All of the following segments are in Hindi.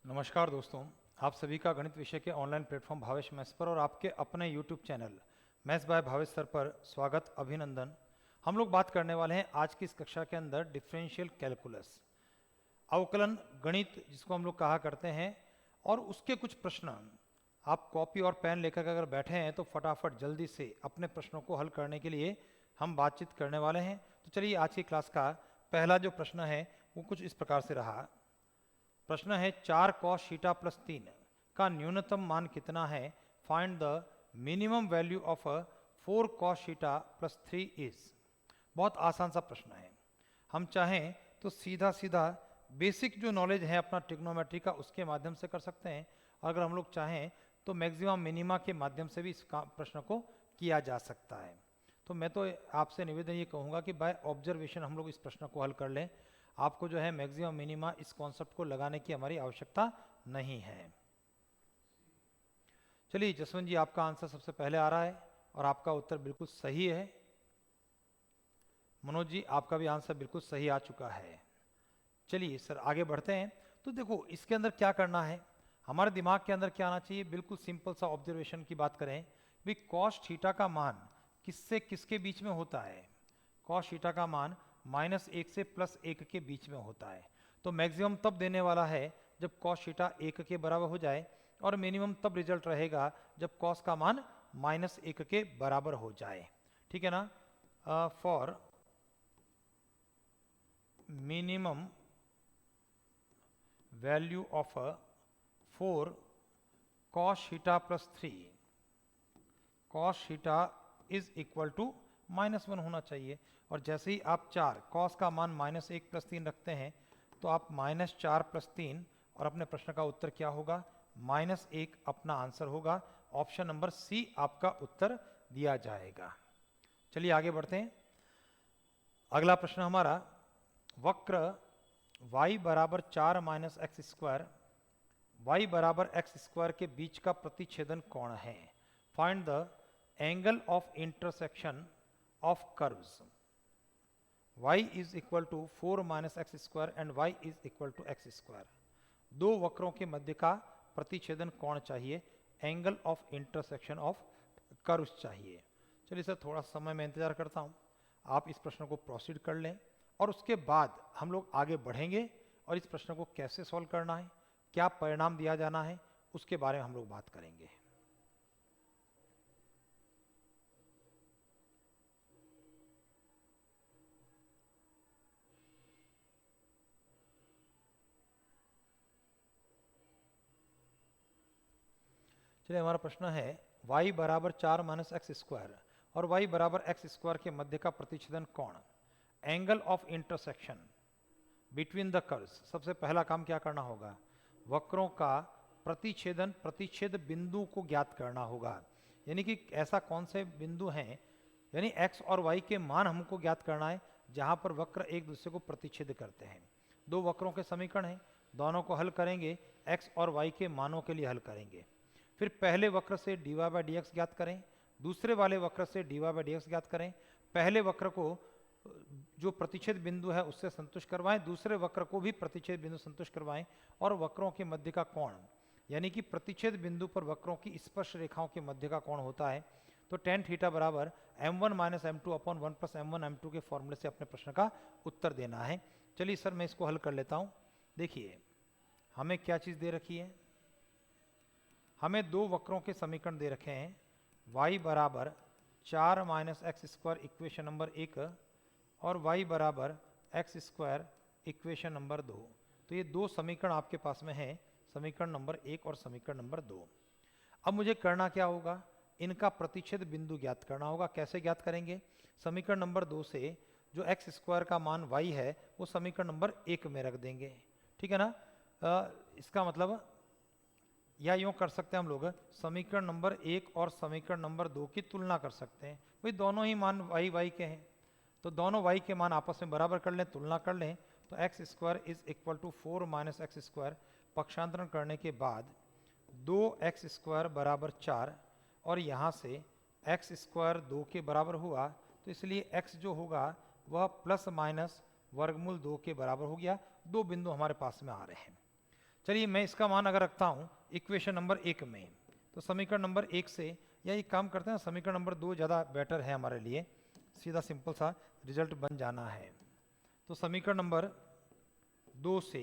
नमस्कार दोस्तों, आप सभी का गणित विषय के ऑनलाइन प्लेटफॉर्म भावेश मैथ्स पर और आपके अपने YouTube channel maths by Bhavesh sir पर स्वागत अभिनंदन। हम लोग बात करने वाले हैं आज की इस कक्षा के अंदर डिफरेंशियल कैलकुलस, अवकलन गणित जिसको हम लोग कहा करते हैं। और उसके कुछ प्रश्न आप कॉपी और पेन लेकर अगर बैठे हैं तो फटाफट जल्दी से अपने प्रश्नों को हल करने के लिए हम बातचीत करने वाले हैं। तो चलिए आज की क्लास का पहला जो प्रश्न है वो कुछ इस प्रकार से रहा। प्रश्न है 4 cos थीटा प्लस 3 का न्यूनतम मान कितना है, find the minimum value of 4 cos theta plus 3 is. बहुत आसान सा प्रश्न है। हम चाहें तो सीधा सीधा बेसिक जो नॉलेज है अपना ट्रिग्नोमेट्री का उसके माध्यम से कर सकते हैं। अगर हम लोग चाहें तो मैक्सिमम मिनिमा के माध्यम से भी इस प्रश्न को किया जा सकता है। तो मैं तो आपसे निवेदन ये कहूँगा कि बाय ऑब्जर्वेशन हम लोग इस प्रश्न को हल कर लें। आपको जो है मैक्सिमम मिनिमा इस कॉन्सेप्ट को लगाने की हमारी आवश्यकता नहीं है। चलिए जसवंत जी, आपका आंसर सबसे पहले आ रहा है और आपका उत्तर बिल्कुल सही है। मनोज जी, आपका भी आंसर बिल्कुल सही आ चुका है। चलिए सर आगे बढ़ते हैं। तो देखो इसके अंदर क्या करना है, हमारे दिमाग के अंदर क्या आना चाहिए, बिल्कुल सिंपल सा ऑब्जर्वेशन की बात करें भी कॉस थीटा का मान किससे किसके बीच में होता है। कॉस थीटा का मान -1 से +1 के बीच में होता है। तो मैक्सिमम तब देने वाला है जब कॉस थीटा 1 के बराबर हो जाए और मिनिमम तब रिजल्ट रहेगा जब कॉस का मान -1 के बराबर हो जाए। ठीक है ना। For minimum value of 4 cos theta plus 3, cos theta is equal to -1 होना चाहिए। और जैसे ही आप 4 cos का मान -1 + 3 रखते हैं तो आप -4 + 3 और अपने प्रश्न का उत्तर क्या होगा, -1 अपना आंसर होगा। ऑप्शन नंबर सी आपका उत्तर दिया जाएगा। चलिए आगे बढ़ते हैं। अगला प्रश्न हमारा, वक्र y बराबर 4 - x², y बराबर x² के बीच का प्रतिच्छेदन कोण है। Find the angle of intersection of curves. y is equal to 4 - x² and y is equal to x²। दो वक्रों के मध्य का प्रतिच्छेदन कोण चाहिए, angle of intersection of curves चाहिए। चलिए सर थोड़ा समय मैं इंतजार करता हूँ, आप इस प्रश्न को प्रोसीड कर लें और उसके बाद हम लोग आगे बढ़ेंगे और इस प्रश्न को कैसे सॉल्व करना है, क्या परिणाम दिया जाना है, उसके बारे में हम लोग बात करेंगे। चलिए हमारा प्रश्न है y बराबर 4 - x² और y बराबर x² के मध्य का प्रतिच्छेदन कोण, angle of intersection between the curves. सबसे पहला काम क्या करना होगा, वक्रों का प्रतिच्छेदन प्रतिच्छेद बिंदु को ज्ञात करना होगा। यानी कि ऐसा कौन से बिंदु हैं, यानी x और y के मान हमको ज्ञात करना है जहां पर वक्र एक दूसरे को प्रतिच्छेद करते हैं। दो वक्रों के समीकरण हैं, दोनों को हल करेंगे, x और y के मानों के लिए हल करेंगे। फिर पहले वक्र से dy/dx ज्ञात करें, दूसरे वाले वक्र से dy/dx ज्ञात करें। पहले वक्र को जो प्रतिच्छेद बिंदु है उससे संतुष्ट करवाएं, दूसरे वक्र को भी प्रतिच्छेद बिंदु संतुष्ट करवाएं और वक्रों के मध्य का कोण, यानी कि प्रतिच्छेद बिंदु पर वक्रों की स्पर्श रेखाओं के मध्य का कोण होता है। तो tan थीटा बराबर m1 - m2 upon 1 + m1 m2 के फॉर्मूले से अपने प्रश्न का उत्तर देना है। चलिए सर मैं इसको हल कर लेता हूँ। देखिए हमें क्या चीज़ दे रखी है, हमें दो वक्रों के समीकरण दे रखे हैं, y बराबर 4 - x² इक्वेशन नंबर 1 और y बराबर x² इक्वेशन नंबर 2। तो ये दो समीकरण आपके पास में है, समीकरण नंबर 1 और समीकरण नंबर 2। अब मुझे करना क्या होगा, इनका प्रतिच्छेद बिंदु ज्ञात करना होगा। कैसे ज्ञात करेंगे, समीकरण नंबर 2 से जो x² का मान y है वो समीकरण नंबर 1 में रख देंगे। ठीक है ना। इसका मतलब या यूँ कर सकते हैं हम लोग, समीकरण नंबर 1 और समीकरण नंबर 2 की तुलना कर सकते हैं। भाई दोनों ही मान y के हैं तो दोनों y के मान आपस में बराबर कर लें, तुलना कर लें। तो x² is equal to 4 - x², पक्षांतरण करने के बाद 2x² बराबर 4 और यहाँ से x² 2 के बराबर हुआ, तो इसलिए x जो होगा वह ±√2 के बराबर हो गया। दो बिंदु हमारे पास में आ रहे हैं। चलिए मैं इसका मान अगर रखता हूँ इक्वेशन नंबर 1 में, तो समीकरण नंबर 1 से, या एक काम करते हैं, समीकरण नंबर 2 ज़्यादा बेटर है हमारे लिए, सीधा सिंपल सा रिजल्ट बन जाना है। तो समीकरण नंबर 2 से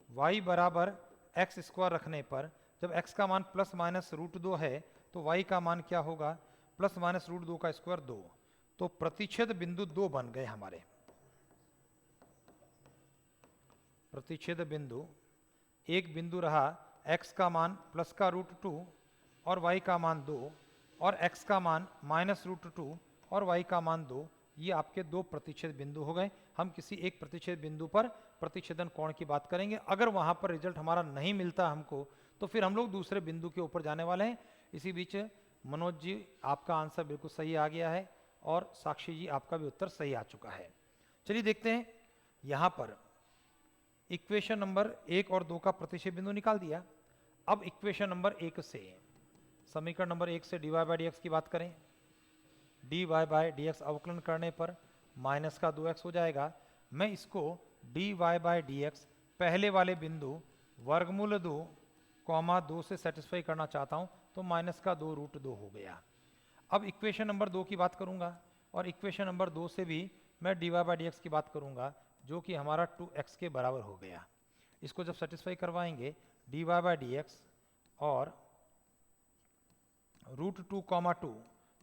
y बराबर एक्स स्क्वायर रखने पर, जब x का मान प्लस माइनस रूट 2 है तो y का मान क्या होगा, प्लस माइनस रूट 2 का स्क्वायर 2। तो प्रतिच्छेद बिंदु 2 बन गए हमारे। प्रतिच्छेद बिंदु, एक बिंदु रहा x का मान प्लस का रूट 2 और y का मान 2, और x का मान माइनस रूट 2 और y का मान 2। ये आपके दो प्रतिच्छेद बिंदु हो गए। हम किसी एक प्रतिच्छेद बिंदु पर प्रतिच्छेदन कोण की बात करेंगे। अगर वहां पर रिजल्ट हमारा नहीं मिलता हमको, तो फिर हम लोग दूसरे बिंदु के ऊपर जाने वाले हैं। इसी बीच मनोज जी आपका आंसर बिल्कुल सही आ गया है, और साक्षी जी आपका भी उत्तर सही आ चुका है। चलिए देखते हैं, यहां पर इक्वेशन नंबर 1 और 2 का प्रतिच्छेद बिंदु निकाल दिया। अब इक्वेशन नंबर 1 से, समीकरण नंबर 1 से dy बाई डी की बात करें। dy बाई डी अवकलन करने पर माइनस का 2x हो जाएगा। मैं इसको dy बाई डी पहले वाले बिंदु वर्गमूल 2 कॉमा 2 से सेटिस्फाई करना चाहता हूं, तो माइनस का 2 रूट 2 हो गया। अब इक्वेशन नंबर 2 की बात करूंगा, और इक्वेशन नंबर 2 से भी मैं dy बाई डी की बात करूंगा, जो कि हमारा 2x के बराबर हो गया। इसको जब सेटिस्फाई करवाएंगे dy बाई डी और रूट 2 कॉमा 2,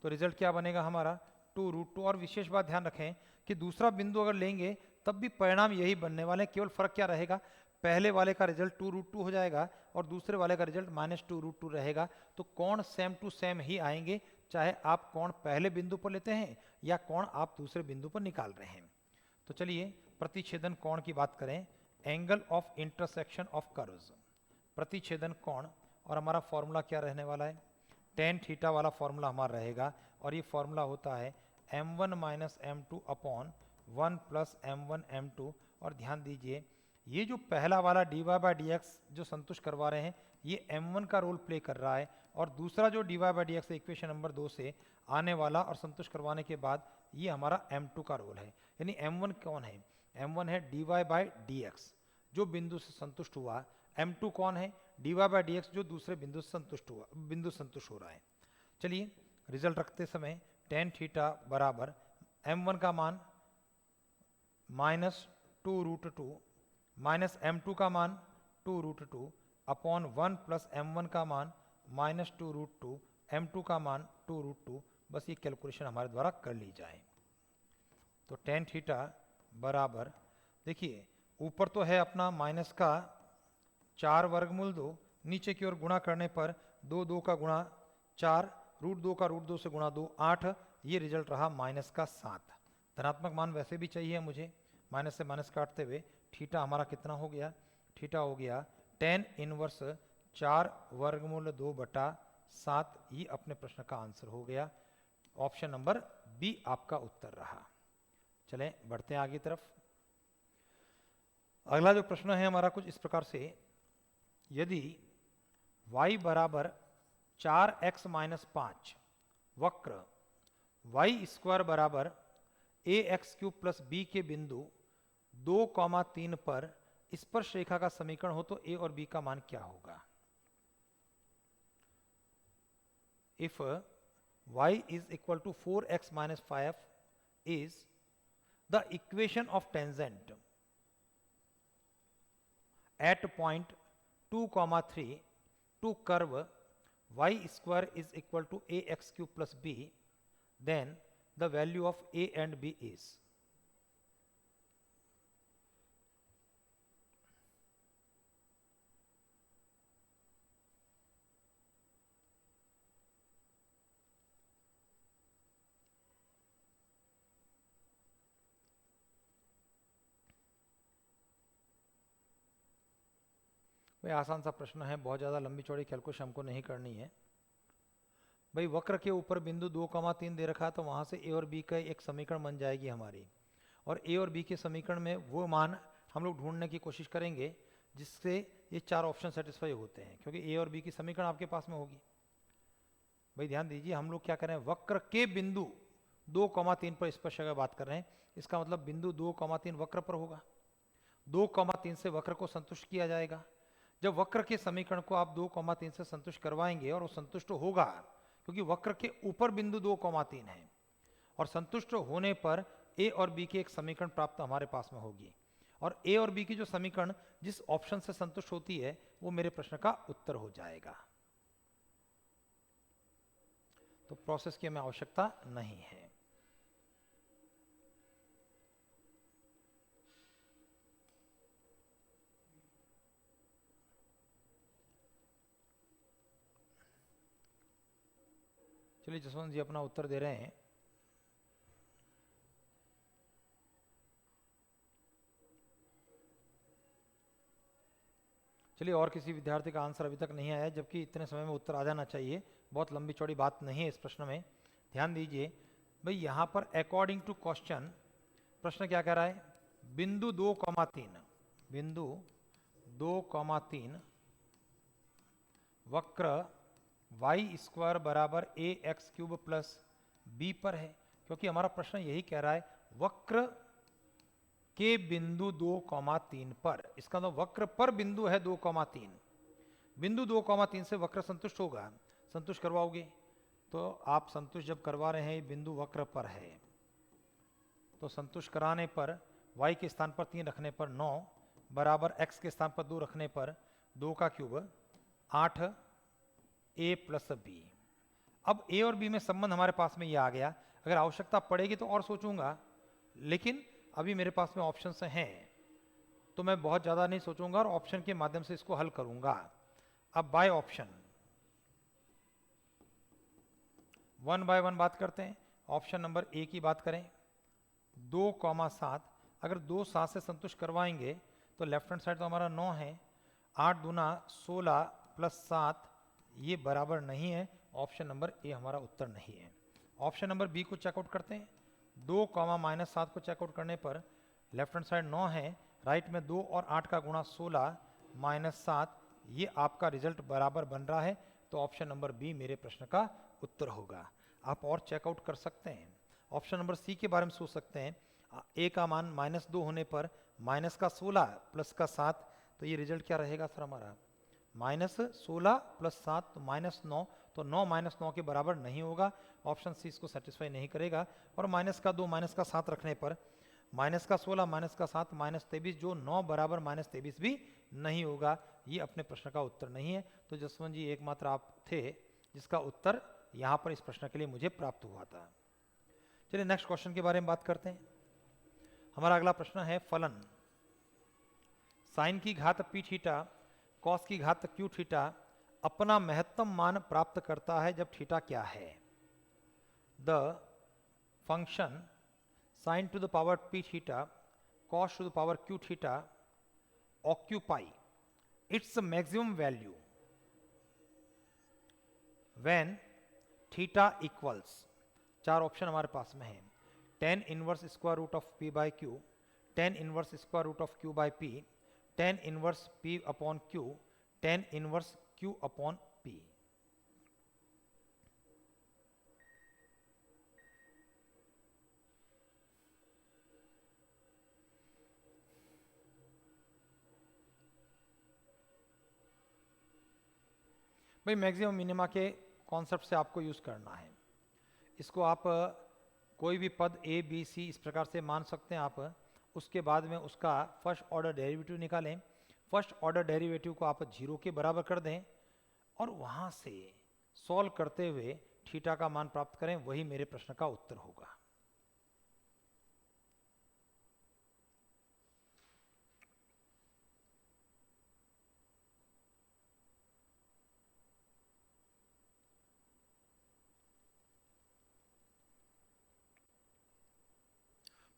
तो रिजल्ट क्या बनेगा हमारा 2 रूट 2। और विशेष बात ध्यान रखें कि दूसरा बिंदु अगर लेंगे तब भी परिणाम यही बनने वाले हैं, केवल फर्क क्या रहेगा, पहले वाले का रिजल्ट 2 रूट 2 हो जाएगा और दूसरे वाले का रिजल्ट माइनस 2 रूट 2 रहेगा। तो कोण सेम टू सेम ही आएंगे, चाहे आप कोण पहले बिंदु पर लेते हैं या कोण आप दूसरे बिंदु पर निकाल रहे हैं। तो चलिए प्रतिच्छेदन कोण की बात करें, angle of intersection of curves, प्रतिच्छेदन कोण। और हमारा फॉर्मूला क्या रहने वाला है, टेन थीटा वाला फॉर्मूला हमारा रहेगा, और ये फॉर्मूला होता है m1 minus m2 upon 1 plus m1 m2। और ध्यान दीजिए, ये जो पहला वाला dy बाई डी जो संतुष्ट करवा रहे हैं, ये m1 का रोल प्ले कर रहा है, और दूसरा जो dy by D equation number 2 से आने वाला और संतुष्ट करवाने के बाद ये हमारा m2 का रोल है। यानी m1 कौन है, m1 है dy बाई डी जो बिंदु से संतुष्ट हुआ, m2 कौन है, dy बाई डी जो दूसरे बिंदु से संतुष्ट हुआ, बिंदु संतुष्ट हो रहा है। चलिए रिजल्ट रखते समय टेन थीटा बराबर m1 का मान माइनस 2 रूट 2 माइनस m2 का मान 2 रूट 2 अपॉन 1 प्लस m1 का मान माइनस 2 रूट 2, m2 का मान 2 रूट 2। बस ये कैलकुलेशन हमारे द्वारा कर ली जाए। तो टेन थीटा बराबर, देखिए ऊपर तो है अपना माइनस का 4 वर्गमूल 2, नीचे की ओर गुणा करने पर 2 2 का गुणा 4, रूट 2 का रूट 2 से गुणा 2 8। ये रिजल्ट रहा माइनस का 7। धनात्मक मान वैसे भी चाहिए मुझे, माइनस से माइनस काटते हुए थीटा हमारा कितना हो गया, थीटा हो गया टेन इनवर्स 4 वर्गमूल 2 बटा 7। ये अपने प्रश्न का आंसर हो गया। ऑप्शन नंबर बी आपका उत्तर रहा। चलें बढ़ते हैं आगे तरफ। अगला जो प्रश्न है हमारा कुछ इस प्रकार से, यदि y बराबर 4x माइनस 5 वक्र y स्क्वायर बराबर ax क्यूब प्लस b के बिंदु 2,3 पर स्पर्श रेखा का समीकरण हो, तो a और b का मान क्या होगा। If y is equal to 4x minus 5 is the equation of tangent at point 2,3 to curve y square is equal to ax cube plus b, then the value of a and b is। भाई आसान सा प्रश्न है, बहुत ज़्यादा लंबी चौड़ी कैलकुलेशन हमको नहीं करनी है। भाई वक्र के ऊपर बिंदु 2,3 दे रखा है, तो वहाँ से ए और बी का एक समीकरण बन जाएगी हमारी, और ए और बी के समीकरण में वो मान हम लोग ढूंढने की कोशिश करेंगे जिससे ये 4 ऑप्शन सेटिस्फाई होते हैं, क्योंकि ए और बी की समीकरण आपके पास में होगी। भाई ध्यान दीजिए, हम लोग क्या कर रहे हैं, वक्र के बिंदु 2,3 पर स्पर्श की बात कर रहे हैं। इसका मतलब बिंदु 2,3 वक्र पर होगा, 2,3 से वक्र को संतुष्ट किया जाएगा। जब वक्र के समीकरण को आप 2,3 से संतुष्ट करवाएंगे और वो संतुष्ट होगा, क्योंकि वक्र के ऊपर बिंदु 2,3 है, और संतुष्ट होने पर ए और बी की एक समीकरण प्राप्त हमारे पास में होगी, और ए और बी की जो समीकरण जिस ऑप्शन से संतुष्ट होती है वो मेरे प्रश्न का उत्तर हो जाएगा। तो प्रोसेस की हमें आवश्यकता नहीं है। चलिए जसवंत जी अपना उत्तर दे रहे हैं। चलिए, और किसी विद्यार्थी का आंसर अभी तक नहीं आया, जबकि इतने समय में उत्तर आ जाना चाहिए। बहुत लंबी चौड़ी बात नहीं है इस प्रश्न में, ध्यान दीजिए भाई। यहाँ पर अकॉर्डिंग टू क्वेश्चन प्रश्न क्या कह रहा है, बिंदु 2,3 वक्र y² बराबर ax³ प्लस b पर है, क्योंकि हमारा प्रश्न यही कह रहा है वक्र के बिंदु 2,3 पर। इसका मतलब वक्र पर बिंदु है 2,3, बिंदु 2,3 से वक्र संतुष्ट होगा। संतुष्ट करवाओगे तो आप संतुष्ट जब करवा रहे हैं बिंदु वक्र पर है, तो संतुष्ट कराने पर y के स्थान पर 3 रखने पर 9 बराबर x के स्थान पर 2 रखने पर 2³ 8 a प्लस b। अब a और b में संबंध हमारे पास में ये आ गया। अगर आवश्यकता पड़ेगी तो और सोचूंगा, लेकिन अभी मेरे पास में ऑप्शंस हैं तो मैं बहुत ज़्यादा नहीं सोचूंगा और ऑप्शन के माध्यम से इसको हल करूंगा। अब बाय ऑप्शन 1 बाय 1 बात करते हैं। ऑप्शन नंबर ए की बात करें, 2,7। अगर 2,7 से संतुष्ट करवाएंगे तो लेफ्ट हैंड साइड तो हमारा 9 है, 8 दूना 16 प्लस 7 ये बराबर नहीं है। ऑप्शन नंबर ए हमारा उत्तर नहीं है। ऑप्शन नंबर बी को चेकआउट करते हैं। 2,-7 को चेकआउट करने पर लेफ्ट हैंड साइड 9 है, राइट में 2 और 8 का गुणा 16 माइनस 7, ये आपका रिजल्ट बराबर बन रहा है। तो ऑप्शन नंबर बी मेरे प्रश्न का उत्तर होगा। आप और चेकआउट कर सकते हैं। ऑप्शन नंबर सी के बारे में सोच सकते हैं। ए का मान -2 होने पर माइनस का 16 प्लस का 7, तो ये रिजल्ट क्या रहेगा सर हमारा, -16 प्लस 7 तो -9, तो 9 -9 के बराबर नहीं होगा। ऑप्शन सी इसको सेटिस्फाई नहीं करेगा। और माइनस का 2 माइनस का 7 रखने पर माइनस का 16 माइनस का 7 -23, जो 9 बराबर -23 भी नहीं होगा। ये अपने प्रश्न का उत्तर नहीं है। तो जसवंत जी एकमात्र आप थे जिसका उत्तर यहाँ पर इस प्रश्न के लिए मुझे प्राप्त हुआ था। चलिए नेक्स्ट क्वेश्चन के बारे में बात करते हैं। हमारा अगला प्रश्न है फलन साइन की घात पी थीटा कॉस की घात क्यू थीटा अपना महत्तम मान प्राप्त करता है जब थीटा क्या है। The function sine to the power p theta cos to the power q theta occupy its maximum value when theta equals, 4 option हमारे पास में है, tan inverse square root of p by q, tan inverse square root of q by p, tan inverse p upon q, tan inverse q upon p। भाई मैक्सिमम मिनिमा के कॉन्सेप्ट से आपको यूज करना है। इसको आप कोई भी पद ए बी सी इस प्रकार से मान सकते हैं आप। उसके बाद में उसका फर्स्ट ऑर्डर डेरिवेटिव निकालें। फर्स्ट ऑर्डर डेरिवेटिव को आप 0 के बराबर कर दें और वहाँ से सॉल्व करते हुए थीटा का मान प्राप्त करें। वही मेरे प्रश्न का उत्तर होगा।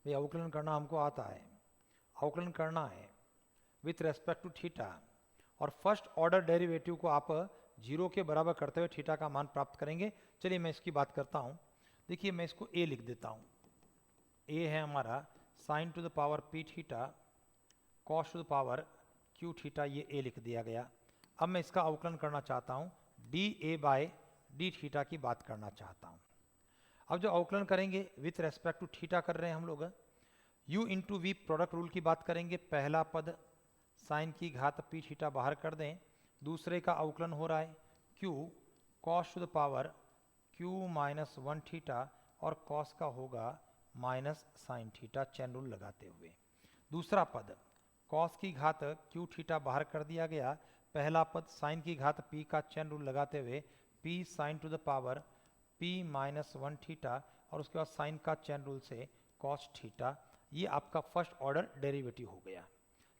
ये अवकलन करना हमको आता है। अवकलन करना है विथ रेस्पेक्ट टू थीटा और फर्स्ट ऑर्डर डेरिवेटिव को आप 0 के बराबर करते हुए थीटा का मान प्राप्त करेंगे। चलिए मैं इसकी बात करता हूँ। देखिए मैं इसको a लिख देता हूँ। a है हमारा sign to the power p theta cos to the power q theta, ये a लिख दिया गया। अब मैं इसका अवकलन करना चाहता हूँ, dA बाय डी थीटा की बात करना चाहता हूँ। अब जो अवकलन करेंगे विथ रेस्पेक्ट टू थीटा कर रहे हैं हम लोग, u into v product rule की बात करेंगे। पहला पद साइन की घात पी थीटा बाहर कर दें, दूसरे का अवकलन हो रहा है q cos to the power q minus 1 theta और cos का होगा minus sine theta, chain rule लगाते हुए। दूसरा पद cos की घात q थीटा बाहर कर दिया गया, पहला पद साइन की घात p का चैन रूल लगाते हुए p sign to the power p minus 1 theta और उसके बाद साइन का चैन रूल से cos थीटा। ये आपका फर्स्ट ऑर्डर डेरिवेटिव हो गया।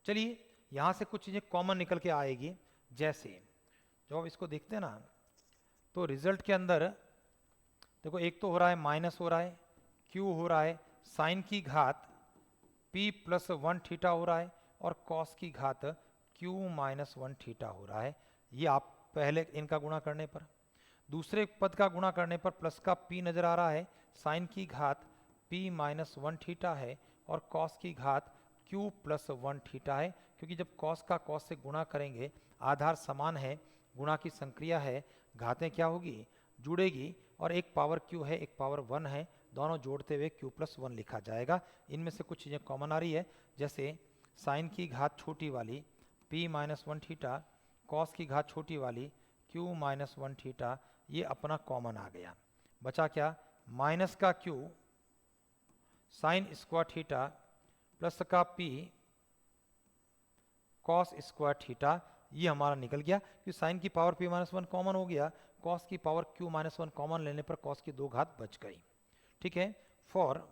चलिए यहाँ से कुछ चीज़ें कॉमन निकल के आएगी, जैसे जब आप इसको देखते हैं ना तो रिजल्ट के अंदर देखो एक तो हो रहा है माइनस हो रहा है, q हो रहा है, साइन की घात p प्लस 1 थीटा हो रहा है और cos की घात q माइनस 1 थीटा हो रहा है। ये आप पहले इनका गुणा करने पर, दूसरे पद का गुणा करने पर प्लस का p नजर आ रहा है, साइन की घात p माइनस 1 थीटा है और cos की घात q प्लस 1 थीटा है, क्योंकि जब cos का cos से गुणा करेंगे आधार समान है, गुणा की संक्रिया है, घातें क्या होगी, जुड़ेगी और एक पावर q है एक पावर 1 है, दोनों जोड़ते हुए q प्लस 1 लिखा जाएगा। इनमें से कुछ चीज़ें कॉमन आ रही है, जैसे साइन की घात छोटी वाली p माइनस 1 थीटा, cos की घात छोटी वाली q माइनस 1 थीटा, ये अपना कॉमन आ गया। बचा क्या, माइनस का q sine square theta plus का p cos स्क्वायर थीटा, ये हमारा निकल गया कि साइन की पावर p माइनस 1 कॉमन हो गया, cos की पावर q माइनस 1 कॉमन लेने पर cos की 2 घात बच गई। ठीक है, फॉर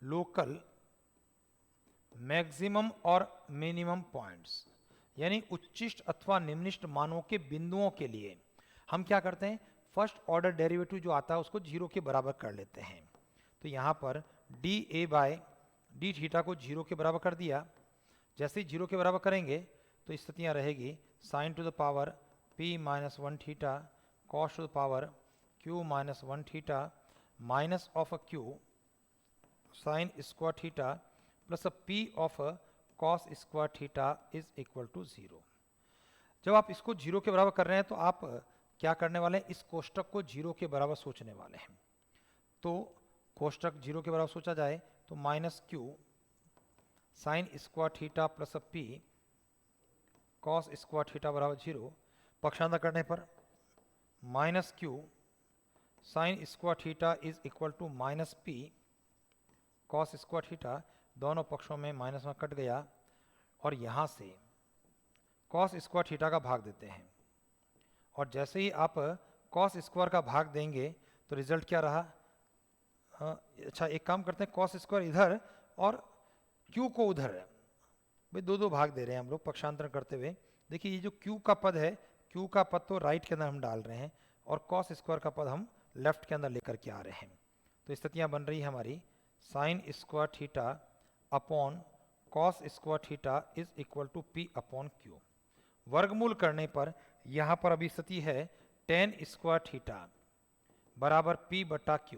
लोकल मैक्सिमम और मिनिमम पॉइंट्स, यानी उच्चिष्ट अथवा निम्निष्ट मानों के बिंदुओं के लिए हम क्या करते हैं, फर्स्ट ऑर्डर डेरिवेटिव जो आता है उसको जीरो के बराबर कर लेते हैं। तो यहाँ पर d a by d theta को जीरो के बराबर कर दिया, जैसे ही जीरो के बराबर करेंगे तो स्थितियाँ रहेगी sine to the power p minus 1 theta cos to the power q minus 1 theta minus of q sine square theta plus p of cos square theta is equal to 0। जब आप इसको जीरो के बराबर कर रहे हैं तो आप क्या करने वाले हैं, इस कोष्टक को जीरो के बराबर सोचने वाले हैं। तो कोष्टक जीरो के बराबर सोचा जाए तो minus q sine square theta plus p cos square theta बराबर 0, पक्षांतर करने पर minus q sine square theta is equal to minus p cos square theta, दोनों पक्षों में माइनस में कट गया और यहाँ से कॉस स्क्वायर थीटा का भाग देते हैं और जैसे ही आप कॉस स्क्वायर का भाग देंगे तो रिजल्ट क्या रहा, अच्छा एक काम करते हैं, कॉस स्क्वायर इधर और q को उधर, भाई दो दो भाग दे रहे हैं हम लोग पक्षांतरण करते हुए। देखिए ये जो q का पद है, q का पद तो राइट के अंदर हम डाल रहे हैं और कॉस स्क्वायर का पद हम लेफ्ट के अंदर लेकर के आ रहे हैं। तो स्थितियाँ बन रही है हमारी sine square theta upon cos square theta is equal to p upon q। वर्गमूल करने पर यहाँ पर अभी स्थिति है टेन स्क्वायर थीटा बराबर p बटा q,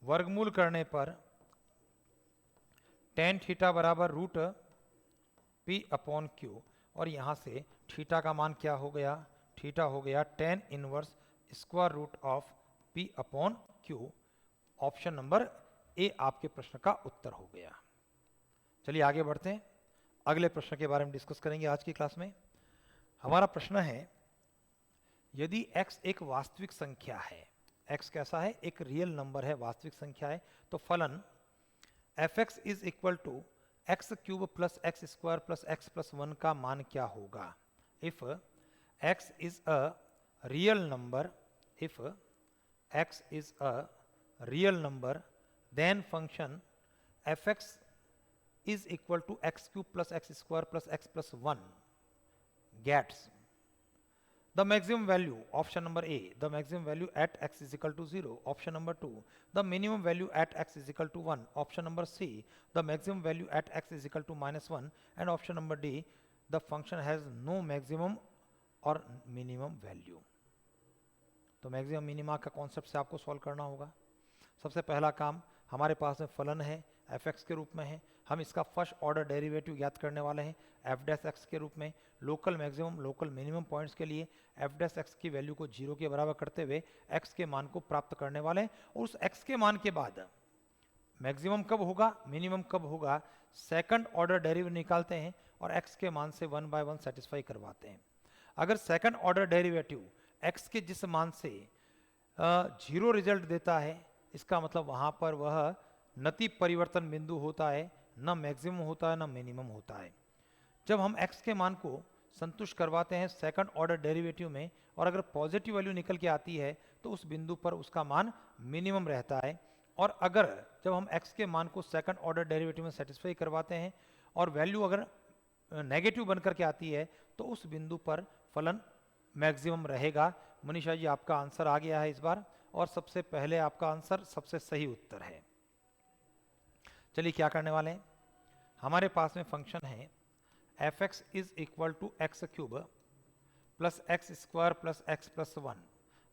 वर्गमूल करने पर टेन थीटा बराबर रूट p अपॉन q और यहाँ से थीटा का मान क्या हो गया, थीटा हो गया tan inverse square root of p upon q। Option number A आपके प्रश्न का उत्तर हो गया। चलिए आगे बढ़ते हैं, अगले प्रश्न के बारे में डिस्कस करेंगे आज की क्लास में। हमारा प्रश्न है, यदि x एक वास्तविक संख्या है, x कैसा है, एक रियल नंबर है, वास्तविक संख्या है, तो फलन fx is equal to x cube plus x square plus x plus 1 का मान क्या होगा। If x is a real number, if x is a real number, then function fx is equal to x cube plus x square plus x plus 1 gets the maximum value, option number A, the maximum value at x is equal to 0, option number 2, the minimum value at x is equal to 1, option number C, the maximum value at x is equal to minus 1, and option number D, the function has no maximum और minimum value। तो मैक्सिमम मिनिमा का कॉन्सेप्ट से आपको सॉल्व करना होगा। सबसे पहला काम, हमारे पास में फलन है fx के रूप में है, हम इसका फर्स्ट ऑर्डर डेरिवेटिव ज्ञात करने वाले हैं f डैश x के रूप में। Local maximum local minimum points के लिए f डैश x की वैल्यू को 0 के बराबर करते हुए x के मान को प्राप्त करने वाले हैं और उस x के मान के बाद मैक्सिमम कब होगा, मिनिमम कब होगा, सेकंड ऑर्डर डेरिवेटिव निकालते हैं और x के मान से 1 बाय 1 सेटिस्फाई करवाते हैं। अगर सेकंड ऑर्डर डेरिवेटिव x के जिस मान से 0 रिजल्ट देता है, इसका मतलब वहां पर वह नति परिवर्तन बिंदु होता है, न मैक्सिमम होता है न मिनिमम होता है। जब हम x के मान को संतुष्ट करवाते हैं सेकंड ऑर्डर डेरिवेटिव में और अगर पॉजिटिव वैल्यू निकल के आती है तो उस बिंदु पर उसका मान मिनिमम रहता है। और अगर जब हम x के मान को सेकंड ऑर्डर डेरिवेटिव में सेटिस्फाई करवाते हैं और वैल्यू अगर नेगेटिव बनकर के आती है तो उस बिंदु पर फलन मैक्सिमम रहेगा। मनीषा जी आपका आंसर आ गया है इस बार, और सबसे पहले आपका आंसर सबसे सही उत्तर है। चलिए क्या करने वाले हैं, हमारे पास में फंक्शन है f(x) is equal to x cube plus x square plus x plus 1।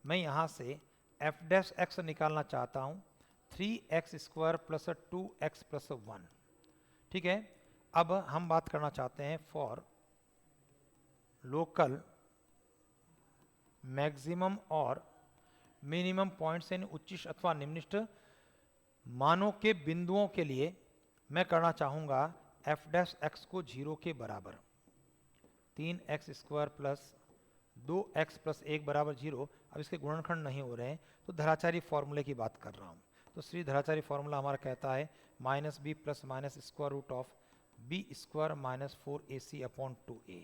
मैं यहाँ से f' निकालना चाहता हूँ 3x square plus 2x plus 1। ठीक है, अब हम बात करना चाहते हैं फॉर लोकल मैक्सिमम और मिनिमम पॉइंट्स इन उच्चिष्ट अथवा निम्निष्ट मानों के बिंदुओं के लिए मैं करना चाहूँगा f' को 0 के बराबर। 3x square plus 2x plus 1 बराबर 0। अब इसके गुणनखंड नहीं हो रहे हैं तो धराचारी फॉर्मूले की बात कर रहा हूँ। तो श्री धराचारी फॉर्मूला हमारा कहता है minus b plus minus square root of b square minus 4ac upon 2a।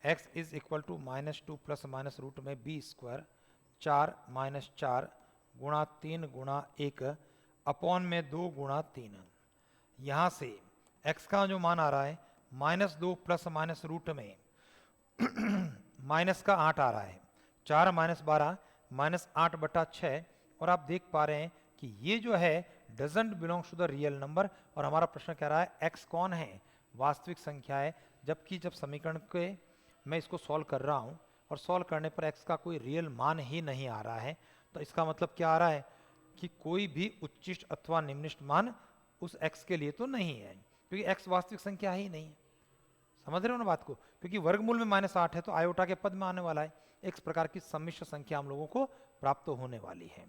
x is equal to -2 plus minus root में बी स्क्वायर 4 माइनस 4 गुणा 3 गुणा 1 अपॉन में 2 गुणा 3। यहाँ से x का जो मान आ रहा है -2 प्लस माइनस रूट में माइनस का 8 आ रहा है, 4 माइनस 12 माइनस 8 बटा 6। और आप देख पा रहे हैं कि ये जो है doesn't belongs to the real number. और हमारा प्रश्न कह रहा है x कौन है, वास्तविक संख्या है। जबकि जब समीकरण के मैं इसको सॉल्व कर रहा हूँ और सॉल्व करने पर x का कोई रियल मान ही नहीं आ रहा है, तो इसका मतलब क्या आ रहा है कि कोई भी उच्चिष्ट अथवा निम्निष्ट मान उस x के लिए तो नहीं है, क्योंकि x वास्तविक संख्या ही नहीं है। समझ रहे हो ना बात को, क्योंकि वर्गमूल में -8 है तो आयोटा के पद में आने वाला है। एक प्रकार की सम्मिश्र संख्या हम लोगों को प्राप्त होने वाली है।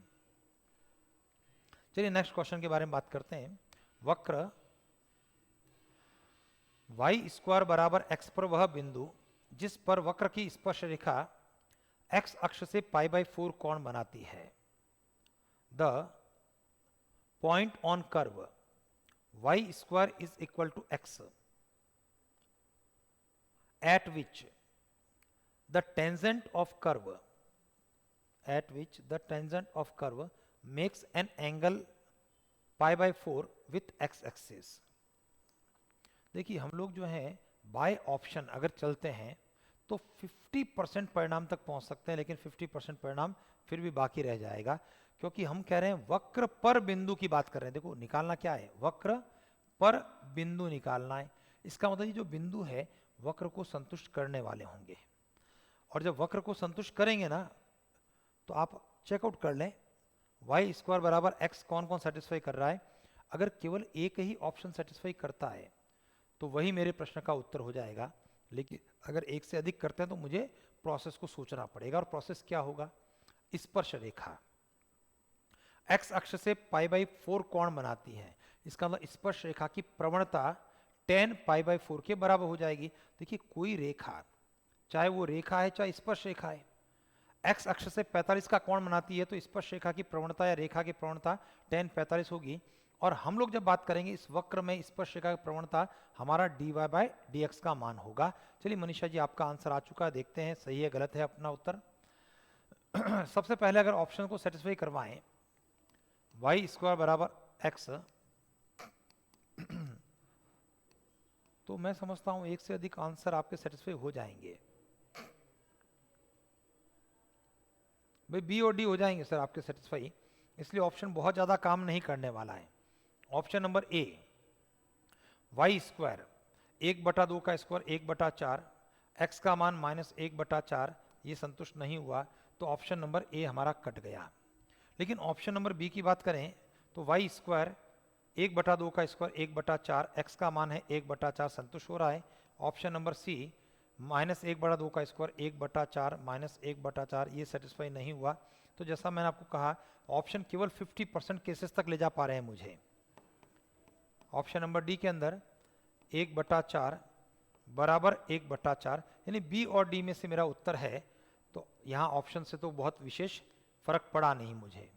चलिए नेक्स्ट क्वेश्चन के बारे में बात करते हैं। वक्र y स्क्वायर बराबर x पर वह बिंदु जिस पर वक्र की स्पर्श रेखा x अक्ष से π/4 कोण बनाती है। The point on curve y square is equal to x at which the tangent of curve makes an angle π/4 with x axis। देखिए हम लोग जो है बाय ऑप्शन अगर चलते हैं तो 50% परिणाम तक पहुंच सकते हैं, लेकिन 50% परिणाम फिर भी बाकी रह जाएगा, क्योंकि हम कह रहे हैं वक्र पर बिंदु की बात कर रहे हैं। देखो निकालना क्या है, वक्र पर बिंदु निकालना है। इसका मतलब ये जो बिंदु है वक्र को संतुष्ट करने वाले होंगे, और जब वक्र को संतुष्ट करेंगे ना तो आप चेकआउट कर लें y स्क्वायर बराबर x कौन कौन सेटिस्फाई कर रहा है। अगर केवल एक ही ऑप्शन सेटिस्फाई करता है तो वही मेरे प्रश्न का उत्तर हो जाएगा, लेकिन अगर एक से अधिक करते हैं तो मुझे प्रोसेस को सोचना पड़ेगा। और प्रोसेस क्या होगा, स्पर्श रेखा x अक्ष से π/4 कोण बनाती है, इसका मतलब स्पर्श रेखा की प्रवणता tan π/4 के बराबर हो जाएगी। देखिए कोई रेखा, चाहे वो रेखा है चाहे स्पर्श रेखा है, x अक्ष से 45 का कोण बनाती है तो स्पर्श रेखा की प्रवणता या रेखा की प्रवणता tan 45 होगी। और हम लोग जब बात करेंगे इस वक्र में स्पर्श रेखा की प्रवणता हमारा dy/dx का मान होगा। चलिए मनीषा जी आपका आंसर आ चुका है, देखते हैं सही है गलत है अपना उत्तर। सबसे पहले अगर ऑप्शन को सेटिस्फाई करवाएं y स्क्वायर बराबर x, तो मैं समझता हूं एक से अधिक आंसर आपके सेटिस्फाई हो जाएंगे। भाई बी और डी हो जाएंगे सर आपके सेटिस्फाई, इसलिए ऑप्शन बहुत ज्यादा काम नहीं करने वाला है। ऑप्शन नंबर ए y स्क्वायर 1/2 का स्क्वायर 1/4, x का मान -1/4, ये संतुष्ट नहीं हुआ तो ऑप्शन नंबर ए हमारा कट गया। लेकिन ऑप्शन नंबर बी की बात करें तो y स्क्वायर 1/2 का स्क्वायर 1/4, x का मान है 1/4 संतुष्ट हो रहा है। ऑप्शन नंबर सी -1/2 का स्क्वायर 1/4 -1/4 ये सेटिस्फाई नहीं हुआ। तो जैसा मैंने आपको कहा ऑप्शन केवल 50% केसेस तक ले जा पा रहे हैं मुझे, ऑप्शन नंबर डी के अंदर 1/4 बराबर 1/4, यानी बी और डी में से मेरा उत्तर है। तो यहाँ ऑप्शन से तो बहुत विशेष फर्क पड़ा नहीं मुझे।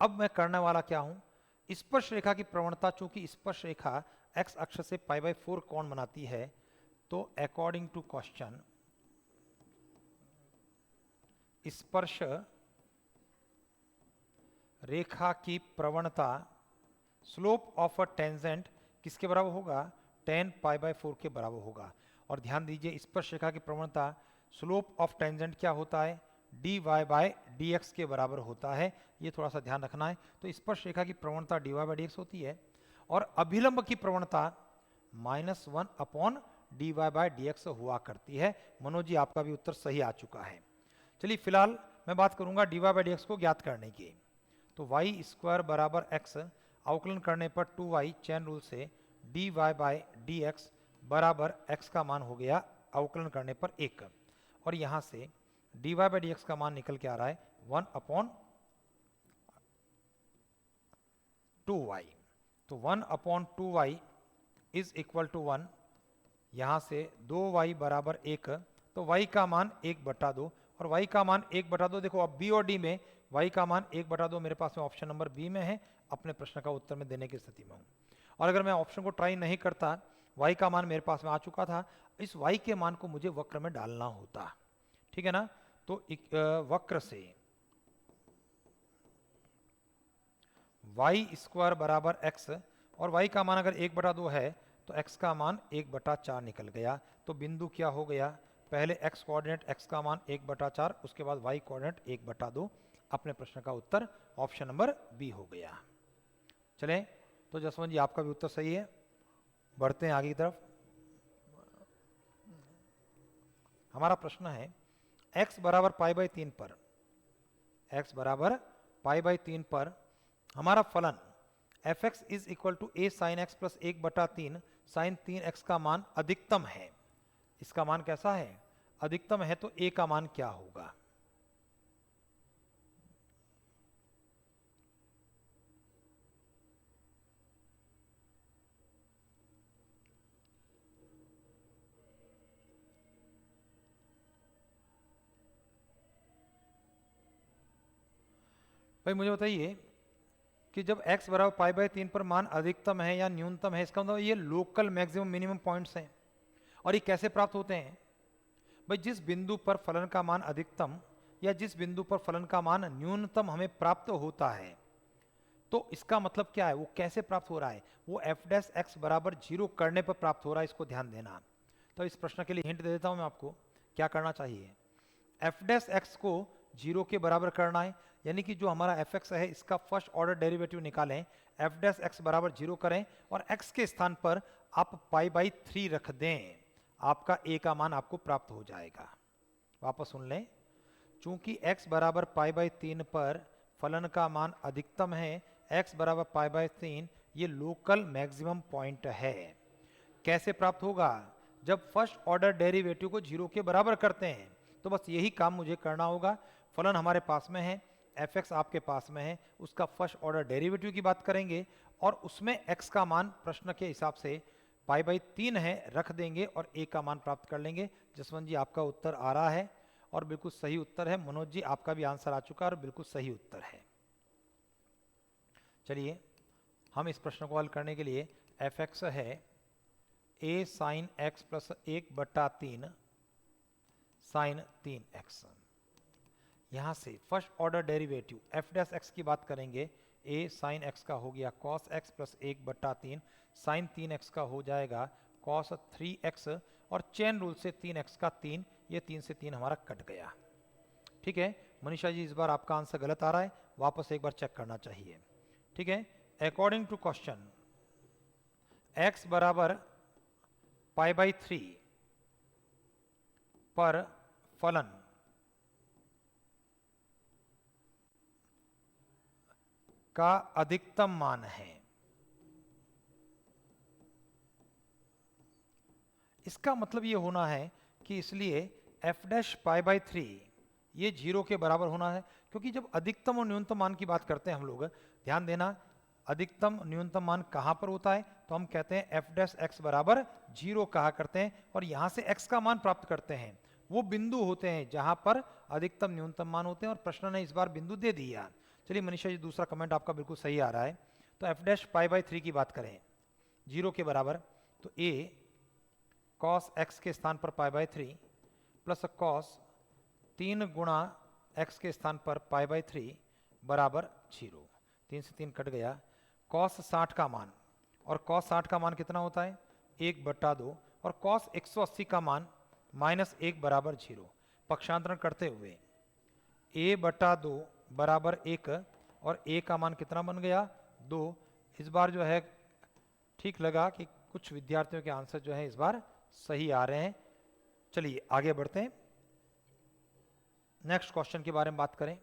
अब मैं करने वाला क्या हूँ, स्पर्श रेखा की प्रवणता, चूंकि स्पर्श रेखा x अक्ष से π/4 कोण बनाती है, तो अकॉर्डिंग टू क्वेश्चन स्पर्श रेखा की प्रवणता स्लोप ऑफ अ टेंजेंट किसके बराबर होगा, tan π/4 के बराबर होगा। और ध्यान दीजिए स्पर्श रेखा की प्रवणता स्लोप ऑफ टेंजेंट क्या होता है, dy/dx के बराबर होता है। ये थोड़ा सा ध्यान रखना है। तो स्पर्श रेखा की प्रवणता dy/dx होती है और अभिलंब की प्रवणता -1/dy/dx हुआ करती है। मनोज जी आपका भी उत्तर सही आ चुका है। चलिए फिलहाल मैं बात करूंगा dy/dx को ज्ञात करने की। तो y² बराबर x, अवकलन करने पर 2y चैन रूल से dy/dx बराबर x का मान हो गया अवकलन करने पर 1, और यहां से dy/dx का मान निकल के आ रहा है 1/2y। तो 1/2y इज इक्वल टू 1, यहां से 2y बराबर 1, तो y का मान 1/2, और y का मान 1/2 देखो अब b और d में y का मान 1/2 मेरे पास में ऑप्शन नंबर बी में है, अपने प्रश्न का उत्तर में देने की स्थिति में हूं। और अगर मैं ऑप्शन को ट्राई नहीं करता, y का मान मेरे पास में आ चुका था, इस y के मान को मुझे वक्र में डालना होता, ठीक है ना। तो वक्र से y² बराबर x, और y का मान अगर 1/2 है तो x का मान 1/4 निकल गया। तो बिंदु क्या हो गया, पहले x कोऑर्डिनेट x का मान 1/4, उसके बाद y कोऑर्डिनेट 1/2। अपने प्रश्न का उत्तर ऑप्शन नंबर बी हो गया। चलें, तो जसवंत जी आपका भी उत्तर सही है। बढ़ते हैं आगे की तरफ। हमारा प्रश्न है x बराबर π/3 पर, x बराबर π/3 पर हमारा फलन fx is equal to a sin x plus 1/3 sin 3x का मान अधिकतम है। इसका मान कैसा है, अधिकतम है, तो a का मान क्या होगा। भाई मुझे बताइए कि जब x बराबर π/3 पर मान अधिकतम है या न्यूनतम है, इसका मतलब ये लोकल मैक्सिमम मिनिमम पॉइंट्स हैं। और ये कैसे प्राप्त होते हैं, भाई जिस बिंदु पर फलन का मान अधिकतम या जिस बिंदु पर फलन का मान न्यूनतम हमें प्राप्त होता है, तो इसका मतलब क्या है, वो कैसे प्राप्त हो रहा है, वो f' बराबर 0 करने पर प्राप्त हो रहा है। इसको ध्यान देना। तो इस प्रश्न के लिए हिंट दे देता हूं मैं आपको, क्या करना चाहिए, f' को 0 के बराबर करना है, यानी कि जो हमारा fx है इसका फर्स्ट ऑर्डर डेरिवेटिव निकालें, f' बराबर 0 करें और x के स्थान पर आप π/3 रख दें, आपका a का मान आपको प्राप्त हो जाएगा। वापस सुन लें, चूंकि x बराबर π/3 पर फलन का मान अधिकतम है, x बराबर π/3 ये लोकल मैक्सिमम पॉइंट है। कैसे प्राप्त होगा, जब फर्स्ट ऑर्डर डेरिवेटिव को 0 के बराबर करते हैं। तो बस यही काम मुझे करना होगा। फलन हमारे पास में है, fx आपके पास में है, उसका फर्स्ट ऑर्डर डेरिवेटिव की बात करेंगे और उसमें x का मान प्रश्न के हिसाब से π/3 है रख देंगे और a का मान प्राप्त कर लेंगे। जसवंत जी आपका उत्तर आ रहा है और बिल्कुल सही उत्तर है। मनोज जी आपका भी आंसर आ चुका है और बिल्कुल सही उत्तर है। चलिए हम इस प्रश्न को हल करने के लिए fx है a sin x plus 1/3 sin 3x, यहां से फर्स्ट ऑर्डर डेरिवेटिव f' की बात करेंगे, a sin x का हो गया cos x plus 1/3 sin 3x का हो जाएगा cos 3x, और चेन रूल से 3x का 3, ये 3 से 3 हमारा कट गया। ठीक है मनीषा जी, इस बार आपका आंसर गलत आ रहा है, वापस एक बार चेक करना चाहिए। ठीक है, अकॉर्डिंग टू क्वेश्चन x बराबर π/3 पर फलन का अधिकतम मान है। इसका मतलब ये होना है कि इसलिए f' π/3 ये 0 के बराबर होना है, क्योंकि जब अधिकतम और न्यूनतम मान की बात करते हैं हम लोग, ध्यान देना अधिकतम न्यूनतम मान कहाँ पर होता है, तो हम कहते हैं एफ डैश एक्स बराबर 0 कहा करते हैं, और यहाँ से x का मान प्राप्त करते हैं। वो बिंदु होते हैं जहाँ पर अधिकतम न्यूनतम मान होते हैं, और प्रश्न ने इस बार बिंदु दे दिया। चलिए मनीषा जी, दूसरा कमेंट आपका बिल्कुल सही आ रहा है। तो एफ डैश π/3 की बात करें 0 के बराबर, तो a cos x के स्थान पर π/3 प्लस cos 3 गुणा x के स्थान पर π/3 बराबर 0। 3 से 3 कट गया। cos 60 का मान, और cos 60 का मान कितना होता है 1/2, और cos 180 का मान -1 बराबर 0। पक्षांतरण करते हुए a/2 बराबर 1, और a का मान कितना बन गया 2। इस बार जो है ठीक लगा कि कुछ विद्यार्थियों के आंसर जो है इस बार सही आ रहे हैं। चलिए आगे बढ़ते हैं, नेक्स्ट क्वेश्चन के बारे में बात करें।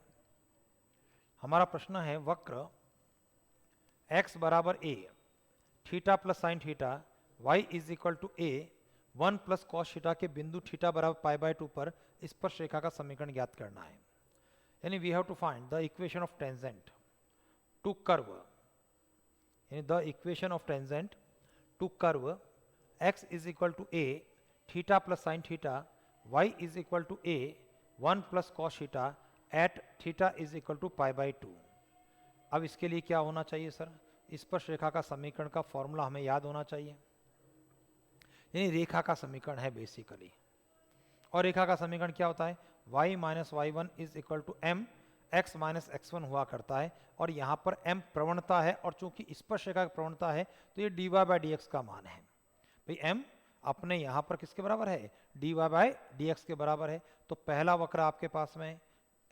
हमारा प्रश्न है वक्र x बराबर a theta plus sine theta y is equal to a 1 plus cos theta के बिंदु थीटा बराबर π/2 पर स्पर्श रेखा का समीकरण ज्ञात करना है। यानी we have to find the equation of tangent to curve, यानी the equation of tangent to curve x is equal to a theta plus sine theta y is equal to a 1 plus cos theta at theta is equal to π/2। अब इसके लिए क्या होना चाहिए सर, स्पर्श रेखा का समीकरण का फॉर्मूला हमें याद होना चाहिए। यानी रेखा का समीकरण है बेसिकली, और रेखा का समीकरण क्या होता है y minus y1 is equal to m x minus x1 हुआ करता है, और यहाँ पर m प्रवणता है, और चूंकि स्पर्श रेखा की प्रवणता है तो ये dy/dx का मान है। भाई m अपने यहाँ पर किसके बराबर है dy/dx के बराबर है। तो पहला वक्र आपके पास में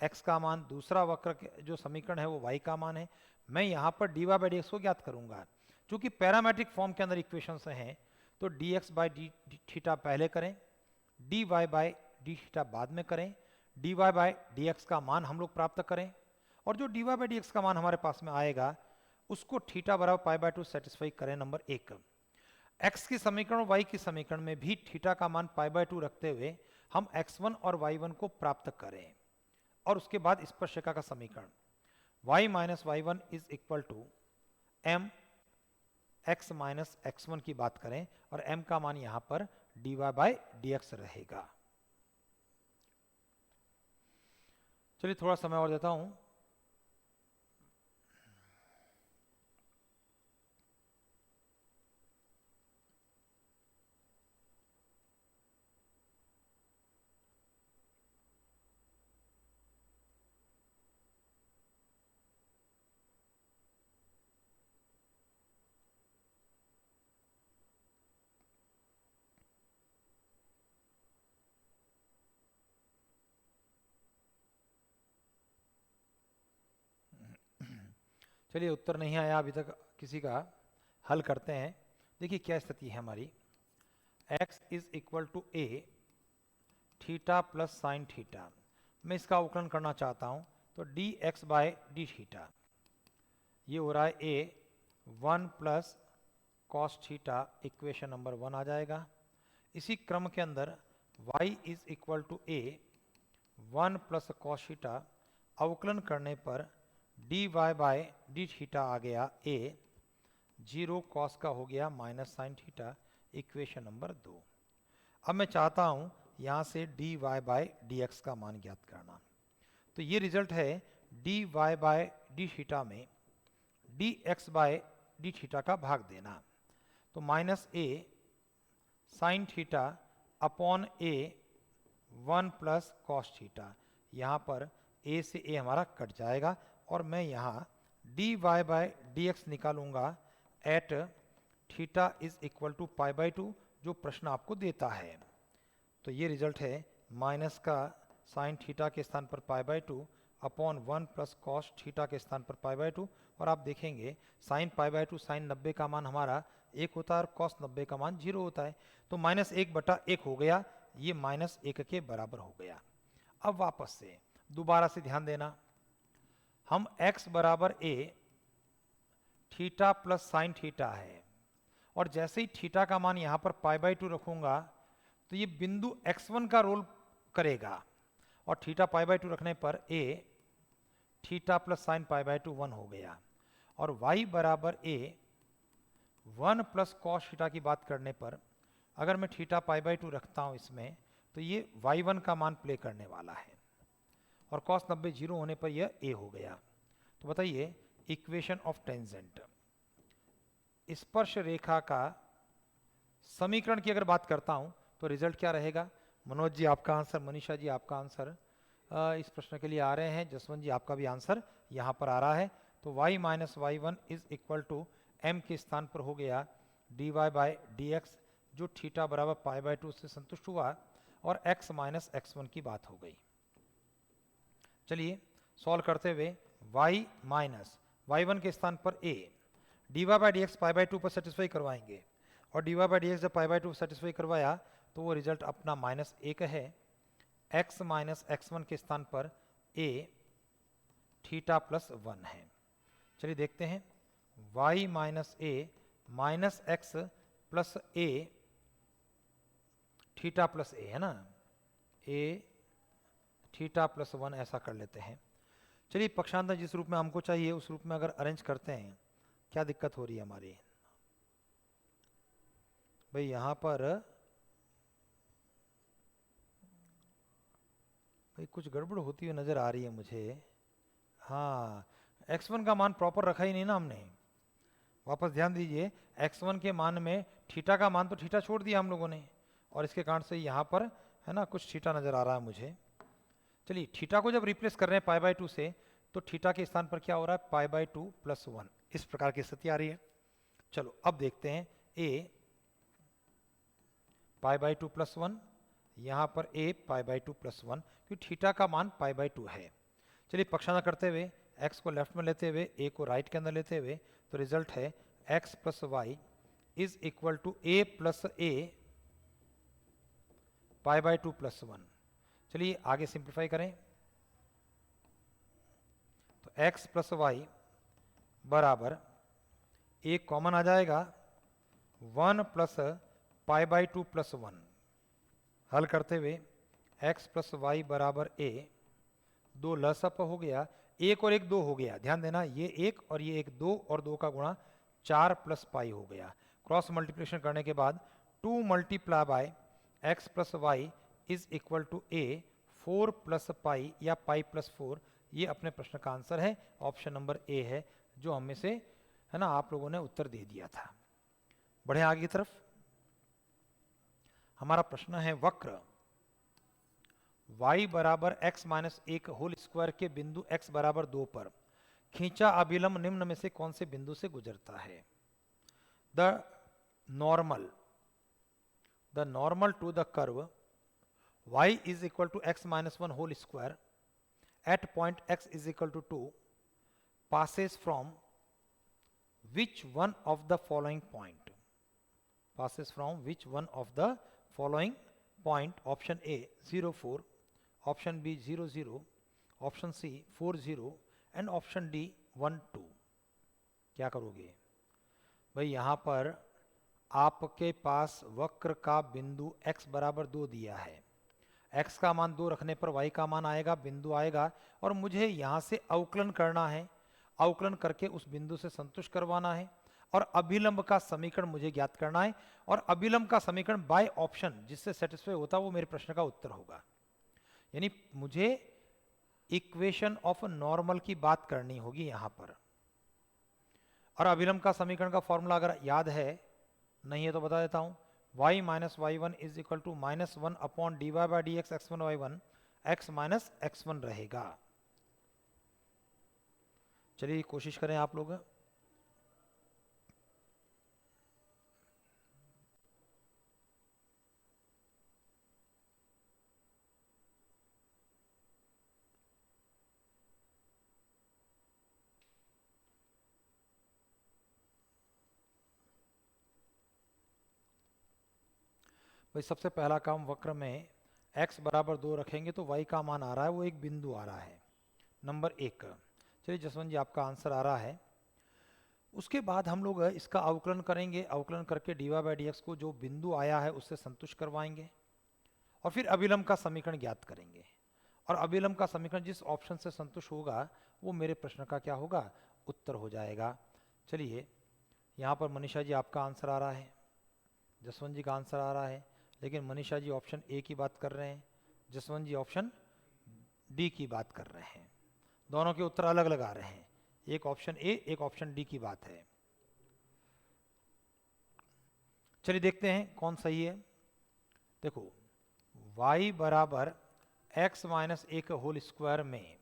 x का मान, दूसरा वक्र जो समीकरण है वो y का मान है। मैं यहाँ पर dy/dx को ज्ञात करूंगा। चूंकि पैरामेट्रिक फॉर्म के अंदर इक्वेशन हैं तो dx/d पहले करें, dy/d बाद में करें, dy/dx का मान हम लोग प्राप्त करें, और जो dy/dx का मान हमारे पास में आएगा उसको थीटा बराबर π/2 सेटिस्फाई करें। नंबर 1, x की समीकरण और y की समीकरण में भी थीटा का मान π/2 रखते हुए हम x1 और y1 को प्राप्त करें, और उसके बाद स्पर्श रेखा का समीकरण y minus y1 is equal to m x minus x1 की बात करें, और m का मान यहां पर dy/dx रहेगा। चलिए थोड़ा समय और देता हूं। चलिए उत्तर नहीं आया अभी तक किसी का, हल करते हैं। देखिए क्या स्थिति है हमारी, x is equal to a theta plus sine theta. मैं इसका अवकलन करना चाहता हूं, तो dx/d थीटा ये हो रहा है a 1 plus cos theta, equation number 1 आ जाएगा। इसी क्रम के अंदर y is equal to a 1 plus cos theta, अवकलन करने पर dy/d थीटा आ गया a 0 कॉस का हो गया minus sine theta, equation number 2। अब मैं चाहता हूं यहां से dy/dx का मान ज्ञात करना, तो ये रिजल्ट है dy/d थीटा में dx/d थीटा का भाग देना, तो minus a sine theta upon a 1 plus cos theta. यहाँ पर a से a हमारा कट जाएगा, और मैं यहाँ dy/dx निकालूंगा at theta is equal to π/2 जो प्रश्न आपको देता है। तो ये रिजल्ट है माइनस का साइन थीटा के स्थान पर π/2 अपॉन 1 प्लस कॉस थीटा के स्थान पर π/2, और आप देखेंगे साइन π/2 साइन 90 का मान हमारा 1 होता है और कॉस 90 का मान 0 होता है, तो -1/1 हो गया, ये -1 के बराबर हो गया। अब वापस से दोबारा से ध्यान देना, हम x बराबर a theta plus sine theta है, और जैसे ही थीटा का मान यहाँ पर π/2 रखूंगा तो ये बिंदु x1 का रोल करेगा, और थीटा π/2 रखने पर a थीटा प्लस साइन π/2 1 हो गया। और y बराबर a 1 प्लस कॉस थीटा की बात करने पर अगर मैं थीटा π/2 रखता हूं इसमें, तो ये y1 का मान प्ले करने वाला है और cos 90 जीरो होने पर यह a हो गया। तो बताइए इक्वेशन ऑफ टेंजेंट, स्पर्श रेखा का समीकरण की अगर बात करता हूं तो रिजल्ट क्या रहेगा? मनोज जी आपका आंसर, मनीषा जी आपका आंसर इस प्रश्न के लिए आ रहे हैं, जसवंत जी आपका भी आंसर यहाँ पर आ रहा है। तो y minus y1 is equal to m के स्थान पर हो गया dy बाई dx, जो थीटा बराबर π/2 से संतुष्ट हुआ और x माइनस x1 की बात हो गई। चलिए सॉल्व करते हुए y माइनस y1 के स्थान पर a, dy बाई dx π/2 पर सेटिस्फाई करवाएंगे और dy बाई dx जब π/2 सेटिस्फाई करवाया तो वो रिजल्ट अपना -1 है। x माइनस x1 के स्थान पर a थीटा प्लस 1 है। चलिए देखते हैं y minus a minus x plus a theta plus a है ना, a थीटा प्लस 1 ऐसा कर लेते हैं। चलिए पक्षांतर जिस रूप में हमको चाहिए उस रूप में अगर अरेंज करते हैं, क्या दिक्कत हो रही है हमारी भाई? यहां पर भाई कुछ गड़बड़ होती हुई नजर आ रही है मुझे। हाँ, x1 का मान प्रॉपर रखा ही नहीं ना हमने। वापस ध्यान दीजिए, x1 के मान में थीटा का मान तो थीटा छोड़ दिया हम लोगों ने और इसके कारण से यहाँ पर है ना कुछ थीटा नजर आ रहा है मुझे। चलिए थीटा को जब रिप्लेस कर रहे हैं π/2 से, तो थीटा के स्थान पर क्या हो रहा है? π/2 प्लस 1, इस प्रकार की स्थिति आ रही है। चलो अब देखते हैं a π/2 प्लस 1, यहाँ पर a π/2 प्लस 1, क्योंकि थीटा का मान π/2 है। चलिए पक्षांतर करते हुए x को लेफ्ट में लेते हुए a को राइट के अंदर लेते हुए, तो रिजल्ट है x plus Y is equal to a plus a π/2 plus 1। चलिए आगे सिंप्लीफाई करें तो x प्लस वाई बराबर a कॉमन आ जाएगा 1 प्लस π/2 प्लस 1। हल करते हुए x प्लस वाई बराबर a, 2 लसअप हो गया, 1 और 1 2 हो गया। ध्यान देना ये 1 और ये 1 2 और 2 का गुणा 4 प्लस पाई हो गया। क्रॉस मल्टीप्लिकेशन करने के बाद 2 multiply by x plus Y is equal to a 4 plus pi या पाई प्लस 4। ये अपने प्रश्न का आंसर है, ऑप्शन नंबर ए है, जो हम में से है ना आप लोगों ने उत्तर दे दिया था। बढ़े आगे की तरफ। हमारा प्रश्न है वक्र y बराबर x माइनस 1 होल स्क्वायर के बिंदु x बराबर 2 पर खींचा अभिलंब निम्न में से कौन से बिंदु से गुजरता है? The normal to the curve y is equal to x minus 1 whole square at point x is equal to 2 passes from which one of the following point? Passes from which one of the following point? Option A 0 4, option B 0 0, option C 4 0 and option D 1 2। क्या करोगे भाई? यहां पर आपके पास वक्र का बिंदु x बराबर 2 दिया है, x का मान 2 रखने पर y का मान आएगा, बिंदु आएगा और मुझे यहां से अवकलन करना है, अवकलन करके उस बिंदु से संतुष्ट करवाना है और अभिलंब का समीकरण मुझे ज्ञात करना है और अभिलंब का समीकरण बाय ऑप्शन जिससे सेटिस्फाई होता है वो मेरे प्रश्न का उत्तर होगा। यानी मुझे इक्वेशन ऑफ नॉर्मल की बात करनी होगी यहां पर। और अभिलंब का समीकरण का फॉर्मूला अगर याद है, नहीं है तो बता देता हूं, y minus y1 is equal to -1 upon dy by dx x1 y1 x minus x1 रहेगा। चलिए कोशिश करें आप लोग। भाई सबसे पहला काम, वक्र में x बराबर 2 रखेंगे तो y का मान आ रहा है, वो एक बिंदु आ रहा है नंबर 1। चलिए जसवंत जी आपका आंसर आ रहा है। उसके बाद हम लोग इसका अवकलन करेंगे, अवकलन करके dy बाई dx को जो बिंदु आया है उससे संतुष्ट करवाएंगे और फिर अभिलंब का समीकरण ज्ञात करेंगे और अभिलंब का समीकरण जिस ऑप्शन से संतुष्ट होगा वो मेरे प्रश्न का क्या होगा, उत्तर हो जाएगा। चलिए, यहाँ पर मनीषा जी आपका आंसर आ रहा है, जसवंत जी का आंसर आ रहा है, लेकिन मनीषा जी ऑप्शन ए की बात कर रहे हैं, जसवंत जी ऑप्शन डी की बात कर रहे हैं। दोनों के उत्तर अलग अलग आ रहे हैं, एक ऑप्शन ए एक ऑप्शन डी की बात है। चलिए देखते हैं कौन सही है। देखो, y बराबर x माइनस ए का होल स्क्वायर में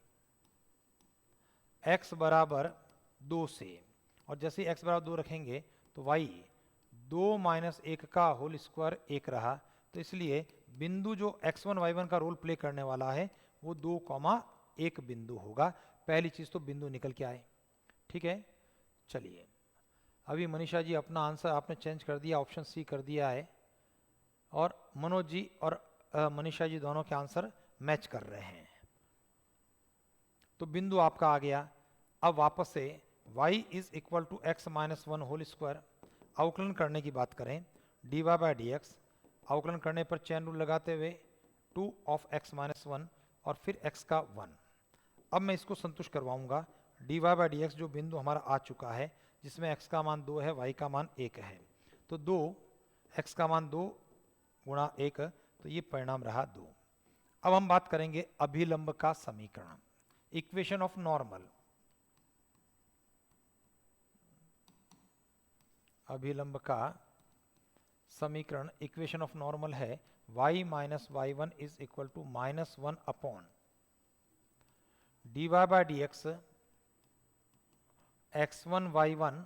x बराबर 2 से, और जैसे ही x बराबर 2 रखेंगे तो y 2 माइनस 1 का होल स्क्वायर 1 रहा, तो इसलिए बिंदु जो x1 y1 का रोल प्ले करने वाला है वो 2,1 बिंदु होगा। पहली चीज तो बिंदु निकल के आए, ठीक है। चलिए, अभी मनीषा जी अपना आंसर आपने चेंज कर दिया, ऑप्शन सी कर दिया है, और मनोज जी और मनीषा जी दोनों के आंसर मैच कर रहे हैं, तो बिंदु आपका आ गया। अब वापस से y is equal to x minus 1 whole square, अवकलन करने की बात करें, dy बाई डी एक्स, अवकलन करने पर चैन रूल लगाते हुए 2 ऑफ x माइनस 1 और फिर x का 1। अब मैं इसको संतुष्ट करवाऊंगा, dy बाई डी एक्स जो बिंदु हमारा आ चुका है, जिसमें x का मान 2 है, y का मान 1 है, तो 2 x का मान 2 गुणा 1, तो ये परिणाम रहा 2। अब हम बात करेंगे अभिलंब का समीकरण, इक्वेशन ऑफ नॉर्मल। अभिलंब का समीकरण, इक्वेशन ऑफ नॉर्मल है y minus y one is equal to minus 1 upon dy by d x x1 y1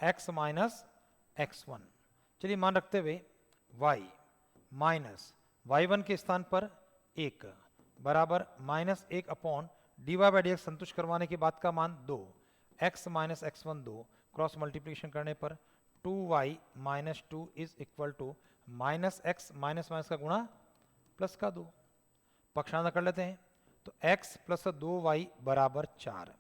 x minus x1। चलिए मान रखते हुए y माइनस y1 के स्थान पर 1 बराबर minus 1 upon dy by d x संतुष्ट करवाने के बाद का मान 2, x minus x1 2, cross multiplication करने पर 2y minus 2 is equal to minus x minus minus का गुणा प्लस का 2, पक्षांतर कर लेते हैं, तो x प्लस 2y बराबर 4।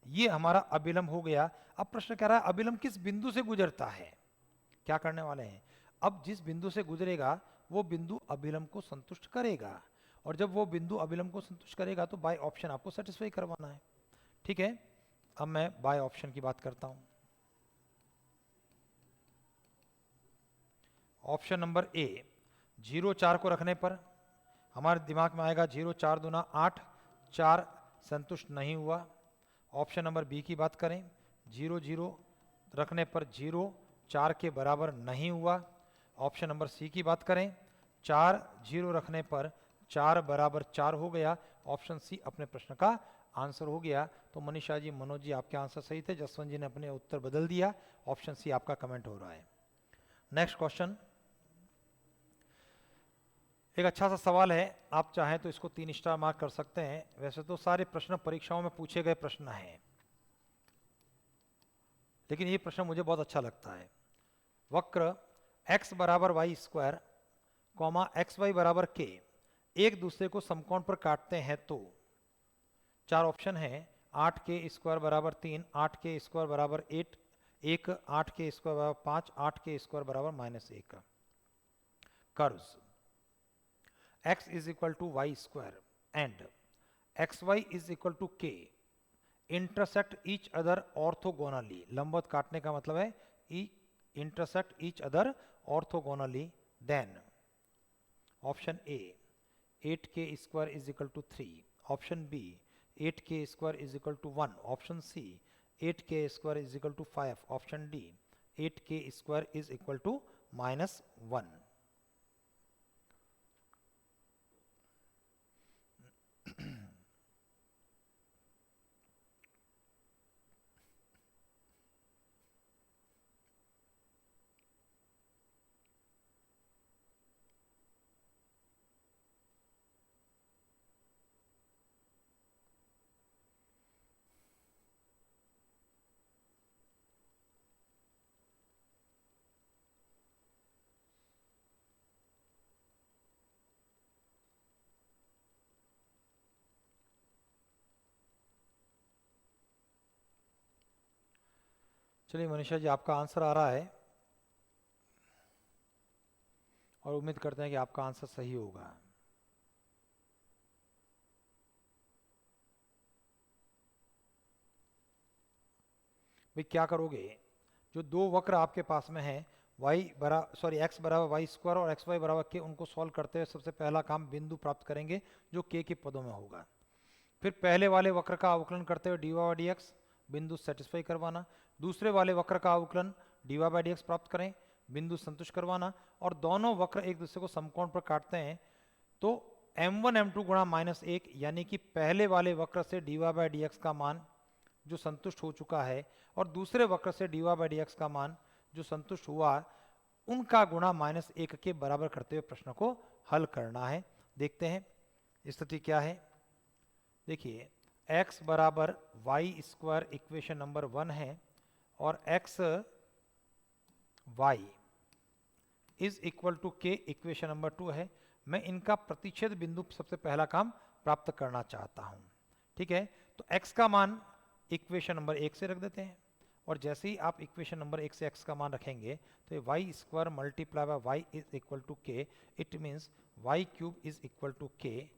ये हमारा अभिलंब हो गया। अब प्रश्न कह रहा है अभिलंब किस बिंदु से गुजरता है, क्या करने वाले हैं। अब जिस बिंदु से गुजरेगा वो बिंदु अभिलंब को संतुष्ट करेगा, और जब वो बिंदु अभिलंब को संतुष्ट करेगा तो बाय ऑप्शन आपको सेटिस्फाई करवाना है, ठीक है। अब मैं बाय ऑप्शन की बात करता हूं। ऑप्शन नंबर ए, 0 4 को रखने पर हमारे दिमाग में आएगा 0 4 दूना 8, 4 संतुष्ट नहीं हुआ। ऑप्शन नंबर बी की बात करें, 0 0 रखने पर 0 4 के बराबर नहीं हुआ। ऑप्शन नंबर सी की बात करें, 4 0 रखने पर 4 बराबर 4 हो गया। ऑप्शन सी अपने प्रश्न का आंसर हो गया। तो मनीषा जी, मनोज जी आपके आंसर सही थे, जसवंत जी ने अपने उत्तर बदल दिया, ऑप्शन सी आपका कमेंट हो रहा है। नेक्स्ट क्वेश्चन, एक अच्छा सा सवाल है, आप चाहें तो इसको 3 स्टार मार्क कर सकते हैं। वैसे तो सारे प्रश्न परीक्षाओं में पूछे गए प्रश्न हैं, लेकिन ये प्रश्न मुझे बहुत अच्छा लगता है। वक्र x बराबर y square comma x y बराबर के एक दूसरे को समकोण पर काटते हैं तो 4 ऑप्शन है, 8 के स्क्वायर बराबर 3, 8 के स्क्वायर बराबर 8 1, 8 के स्क्वायर बराबर 5, 8 के स्क्वायर बराबर -1। Curves x is equal to y square and xy is equal to k intersect each other orthogonally। लंबवत काटने का मतलब है intersect each other orthogonally, then option A 8k square is equal to 3, option B 8k square is equal to 1, option C 8k square is equal to 5, option D 8k square is equal to -1। चलिए मनीषा जी, आपका आंसर आ रहा है और उम्मीद करते हैं कि आपका आंसर सही होगा। भाई क्या करोगे, जो दो वक्र आपके पास में है x बराबर वाई स्क्वायर और एक्स वाई बराबर के, उनको सॉल्व करते हुए सबसे पहला काम बिंदु प्राप्त करेंगे जो k के पदों में होगा। फिर पहले वाले वक्र का अवकलन करते हुए dy बाई डी एक्स बिंदु सेटिस्फाई करवाना, दूसरे वाले वक्र का अवकलन dy बाई डी एक्स प्राप्त करें, बिंदु संतुष्ट करवाना, और दोनों वक्र एक दूसरे को समकोण पर काटते हैं तो m1 m2 गुणा -1 यानी कि पहले वाले वक्र से dy बाई डी एक्स का मान जो संतुष्ट हो चुका है और दूसरे वक्र से dy बाई डी एक्स का मान जो संतुष्ट हुआ, उनका गुणा -1 के बराबर करते हुए प्रश्न को हल करना है। देखते हैं स्थिति क्या है। देखिए x बराबर वाई स्क्वायर इक्वेशन नंबर 1 है और x y is equal to k equation number 2 है। मैं इनका प्रतिच्छेद बिंदु सबसे पहला काम प्राप्त करना चाहता हूं। ठीक है, तो x का मान इक्वेशन नंबर 1 से रख देते हैं, और जैसे ही आप इक्वेशन नंबर 1 से x का मान रखेंगे तो ये Y square multiply by Y is equal to K, it means Y cube is equal to K,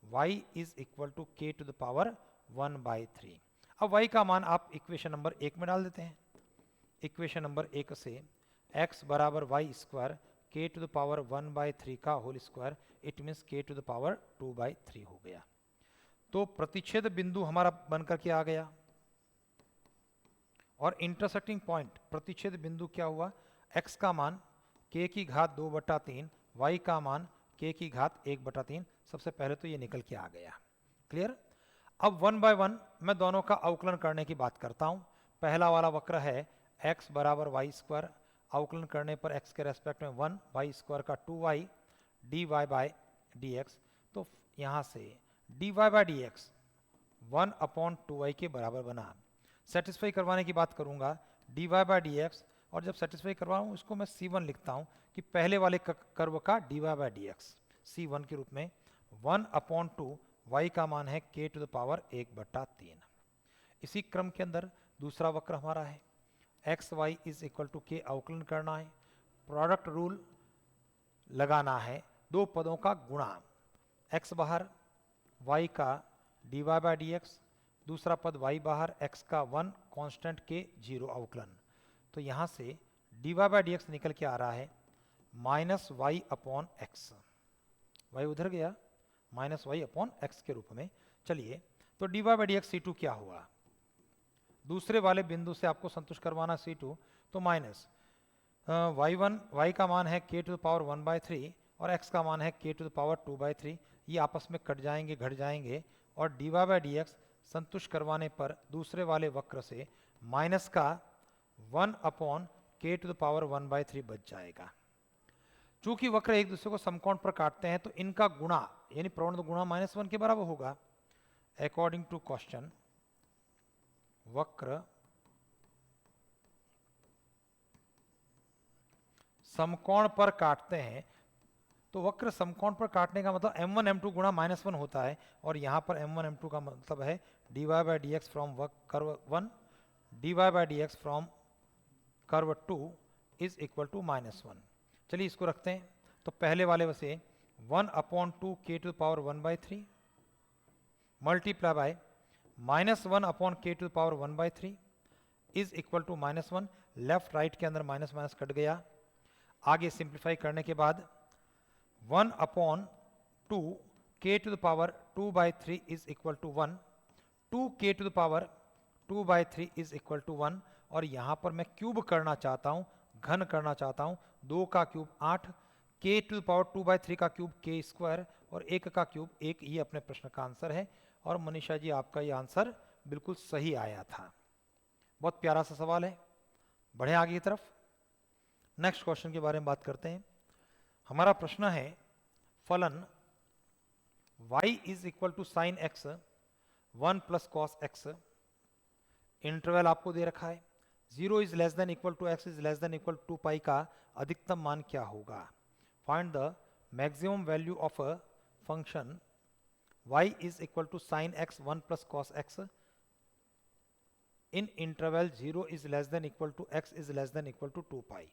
Y is equal to K to the power 1/3। अब y का मान आप इक्वेशन नंबर 1 में डाल देते हैं। इक्वेशन नंबर 1 से x बराबर वाई स्क्वायर के टू द पावर 1/3 का होल स्क्वायर, इट मीन्स के टू द पावर 2/3 हो गया। तो प्रतिच्छेद बिंदु हमारा बनकर के आ गया, और इंटरसेक्टिंग पॉइंट प्रतिच्छेद बिंदु क्या हुआ, x का मान k की घात 2/3, y का मान k की घात 1/3। सबसे पहले तो ये निकल के आ गया। क्लियर। अब 1 बाय 1 मैं दोनों का अवकलन करने की बात करता हूं। पहला वाला वक्र है x बराबर वाई स्क्वायर, अवकलन करने पर x के रेस्पेक्ट में 1 वाई स्क्वायर का 2y dy बाय dx। तो यहां से dy बाय dx 1/2y के बराबर बना। सेटिस्फाई करवाने की बात करूंगा dy बाय dx, और जब सेटिस्फाई करवाऊं इसको मैं c1 लिखता हूं कि पहले वाले कर्व का dy बाय dx c1 के रूप में 1/2 y का मान है k टू द पावर 1/3। इसी क्रम के अंदर दूसरा वक्र हमारा है x y is equal to k, अवकलन करना है, प्रोडक्ट रूल लगाना है, दो पदों का गुणा, x बाहर y का dy बाय dx, दूसरा पद y बाहर x का 1 कांस्टेंट के 0 अवकलन। तो यहां से dy बाय dx निकल के आ रहा है -y/x, y उधर गया, -y/x के रूप में। चलिए, तो dy बाय dx c2 क्या हुआ, दूसरे वाले बिंदु से आपको संतुष्ट करवाना c2, तो माइनस y1, y का मान है k टू द पावर 1/3 और x का मान है k टू द पावर 2/3। ये आपस में कट जाएंगे, घट जाएंगे, और dy बाय dx संतुष्ट करवाने पर दूसरे वाले वक्र से माइनस का 1/k टू द पावर 1/3 बच जाएगा। चूंकि वक्र एक दूसरे को समकोण पर काटते हैं तो इनका गुणा यानी प्रवण गुणा -1 के बराबर होगा। अकॉर्डिंग टू क्वेश्चन, वक्र समकोण पर काटते हैं, तो वक्र समकोण पर काटने का मतलब m1 m2 गुणा -1 होता है, और यहां पर m1 m2 का मतलब है dy by dx from curve 1 dy by dx from curve 2 is equal to -1। चलिए इसको रखते हैं, तो पहले वाले से 1/2 k to the power 1/3 multiply by -1/k to the power 1/3 is equal to -1। Left right के अंदर माइनस माइनस कट गया। आगे सिंप्लीफाई करने के बाद 1/2 k to the power 2/3 is equal to 1, 2k to the power 2/3 is equal to 1, और यहां पर मैं क्यूब करना चाहता हूं, घन करना चाहता हूं। 2 का cube 8, k to the power 2/3 का क्यूब k स्क्वायर, और 1 का क्यूब 1। ये अपने प्रश्न का आंसर है, और मनीषा जी आपका ये आंसर बिल्कुल सही आया था। बहुत प्यारा सा सवाल है। बढ़े आगे की तरफ, नेक्स्ट क्वेश्चन के बारे में बात करते हैं। हमारा प्रश्न है फलन y is equal to sine x 1 plus cos x, interval आपको दे रखा है 0 is less than equal to x is less than equal to pi का अधिकतम मान क्या होगा। Find the maximum value of a function y is equal to sine x 1 plus cos x in interval 0 is less than equal to x is less than equal to 2 pi.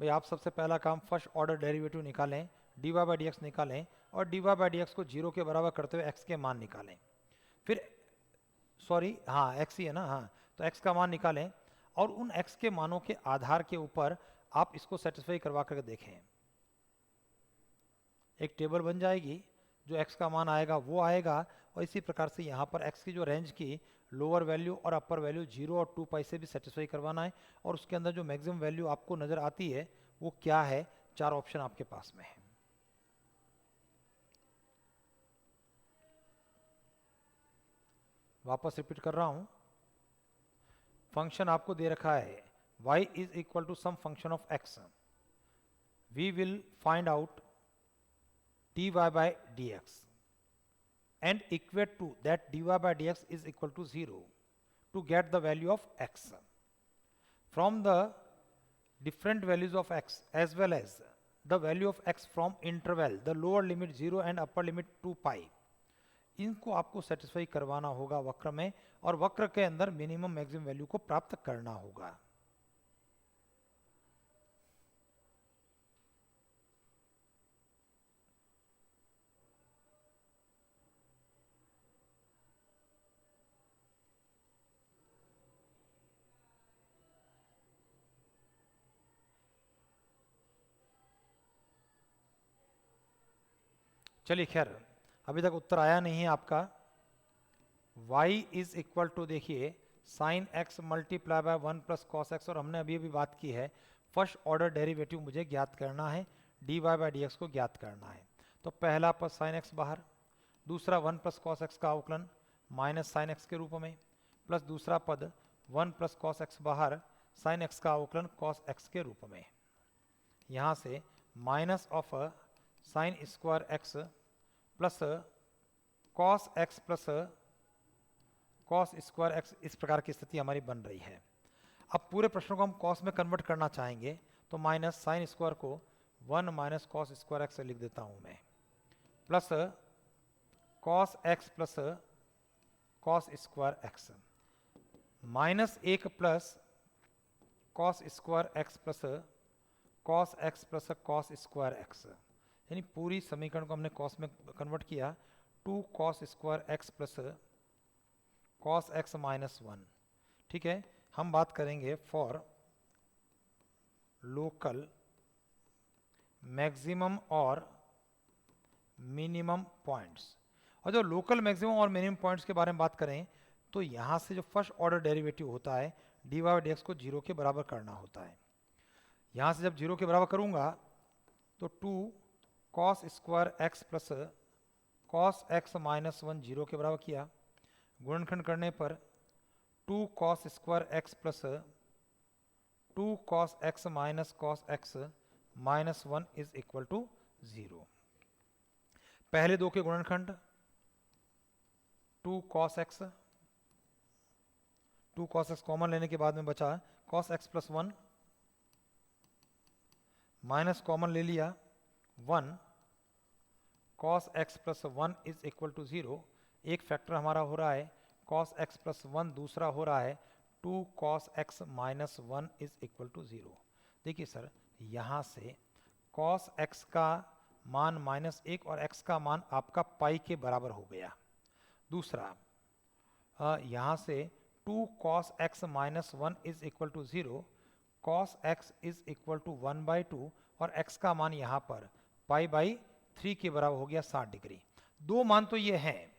भाई आप सबसे पहला काम फर्स्ट ऑर्डर डेरिवेटिव निकालें, dy बाई डी एक्स निकालें और dy बाई डी एक्स को 0 के बराबर करते हुए x के मान निकालें। फिर सॉरी हाँ x ही है ना, हाँ तो x का मान निकालें और उन x के मानों के आधार के ऊपर आप इसको सेटिस्फाई करवा करके देखें। एक टेबल बन जाएगी, जो x का मान आएगा वो आएगा और इसी प्रकार से यहाँ पर x की जो रेंज की लोअर वैल्यू और अपर वैल्यू 0 और 2 पाई से भी सेटिस्फाई करवाना है और उसके अंदर जो मैक्सिमम वैल्यू आपको नजर आती है वो क्या है, 4 ऑप्शन आपके पास में है। वापस रिपीट कर रहा हूं, फंक्शन आपको दे रखा है y is equal to some function of x, we will find out dy by dx and equate to that dy by dx is equal to 0 to get the value of x. From the different values of x as well as the value of x from interval, the lower limit 0 and upper limit 2 pi, इनको आपको सेटिस्फाई करवाना होगा वक्र में और वक्र के अंदर मिनिमम मैक्सिमम वैल्यू को प्राप्त करना होगा। चलिए खैर अभी तक उत्तर आया नहीं है आपका। y इज इक्वल टू देखिए sine x multiply by 1 plus cos x, और हमने अभी अभी बात की है फर्स्ट ऑर्डर डेरिवेटिव मुझे ज्ञात करना है, dy बाय डी एक्स को ज्ञात करना है। तो पहला पद साइन x बाहर, दूसरा 1 प्लस कॉस एक्स का अवकलन माइनस साइन x के रूप में, प्लस दूसरा पद 1 प्लस कॉस एक्स बाहर, साइन x का अवकलन कॉस x के रूप में। यहाँ से minus of sine square x plus cos x plus cos square x, इस प्रकार की स्थिति हमारी बन रही है। अब पूरे प्रश्न को हम कॉस में कन्वर्ट करना चाहेंगे तो माइनस साइन स्क्वायर को 1 माइनस कॉस स्क्वायर एक्स से लिख देता हूं मैं, plus cos x plus cos square x, minus 1 plus cos square x plus cos x plus cos square x, यानी पूरी समीकरण को हमने कॉस में कन्वर्ट किया, 2 cos square x plus cos x minus 1। ठीक है, हम बात करेंगे फॉर लोकल मैक्सिमम और मिनिमम पॉइंट्स। और जो लोकल मैक्सिमम और मिनिमम पॉइंट्स के बारे में बात करें तो यहाँ से जो फर्स्ट ऑर्डर डेरिवेटिव होता है डी वाई डी एक्स को 0 के बराबर करना होता है। यहाँ से जब 0 के बराबर करूँगा तो 2 cos square x plus cos x minus 1 0 के बराबर किया, गुणनखंड करने पर 2 cos square x plus 2 cos x minus cos x minus 1 is equal to 0। पहले दो के गुणनखंड 2 cos x, 2 cos x common लेने के बाद में बचा cos x plus 1, minus common ले लिया 1 cos x plus 1 is equal to 0। एक फैक्टर हमारा हो रहा है कॉस एक्स प्लस 1, दूसरा हो रहा है 2 cos x minus 1 is equal to 0। देखिए सर, यहाँ से कॉस एक्स का मान -1 और x का मान आपका पाई के बराबर हो गया। दूसरा यहाँ से 2 cos x minus 1 is equal to 0, cos x is equal to 1/2 और x का मान यहाँ पर पाई/3 के बराबर हो गया 60 डिग्री। दो मान तो ये हैं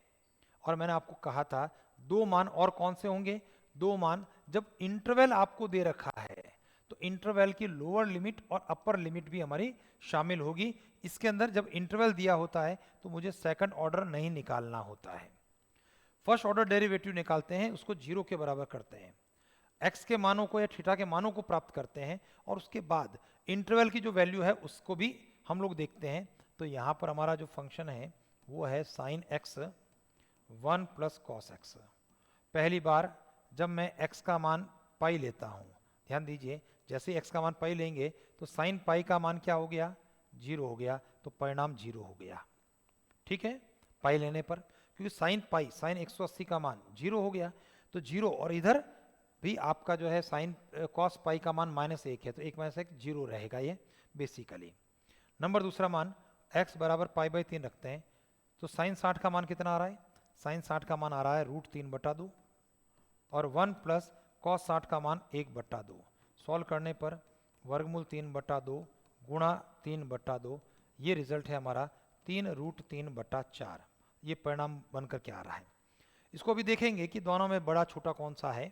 और मैंने आपको कहा था दो मान और कौन से होंगे, दो मान जब इंटरवल आपको दे रखा है तो इंटरवल की लोअर लिमिट और अपर लिमिट भी हमारी शामिल होगी। इसके अंदर जब इंटरवल दिया होता है तो मुझे सेकंड ऑर्डर नहीं निकालना होता है, फर्स्ट ऑर्डर डेरिवेटिव निकालते हैं, उसको 0 के बराबर करते हैं, x के मानों को या थीटा के मानों को प्राप्त करते हैं और उसके बाद इंटरवल की जो वैल्यू है उसको भी हम लोग देखते हैं। तो यहाँ पर हमारा जो फंक्शन है वो है sine x 1 plus cos x. पहली बार जब मैं x का मान पाई लेता हूँ, ध्यान दीजिए, जैसे x का मान पाई लेंगे तो साइन पाई का मान क्या हो गया, 0 हो गया, तो परिणाम 0 हो गया। ठीक है, पाई लेने पर, क्योंकि साइन पाई साइन 180 का मान 0 हो गया तो 0, और इधर भी आपका जो है साइन कॉस पाई का मान -1 है, तो 1 - 1 0 रहेगा ये बेसिकली। नंबर दूसरा मान x बराबर π/3 रखते हैं, तो साइन 60 का मान कितना आ रहा है? साइन 60 का मान आ रहा है √3/2 और 1 प्लस कॉस 60 का मान 1/2। सॉल्व करने पर वर्गमूल 3/2 गुणा 3/2, ये रिजल्ट है हमारा 3√3/4। ये परिणाम बनकर के आ रहा है। इसको भी देखेंगे कि दोनों में बड़ा छोटा कौन सा है।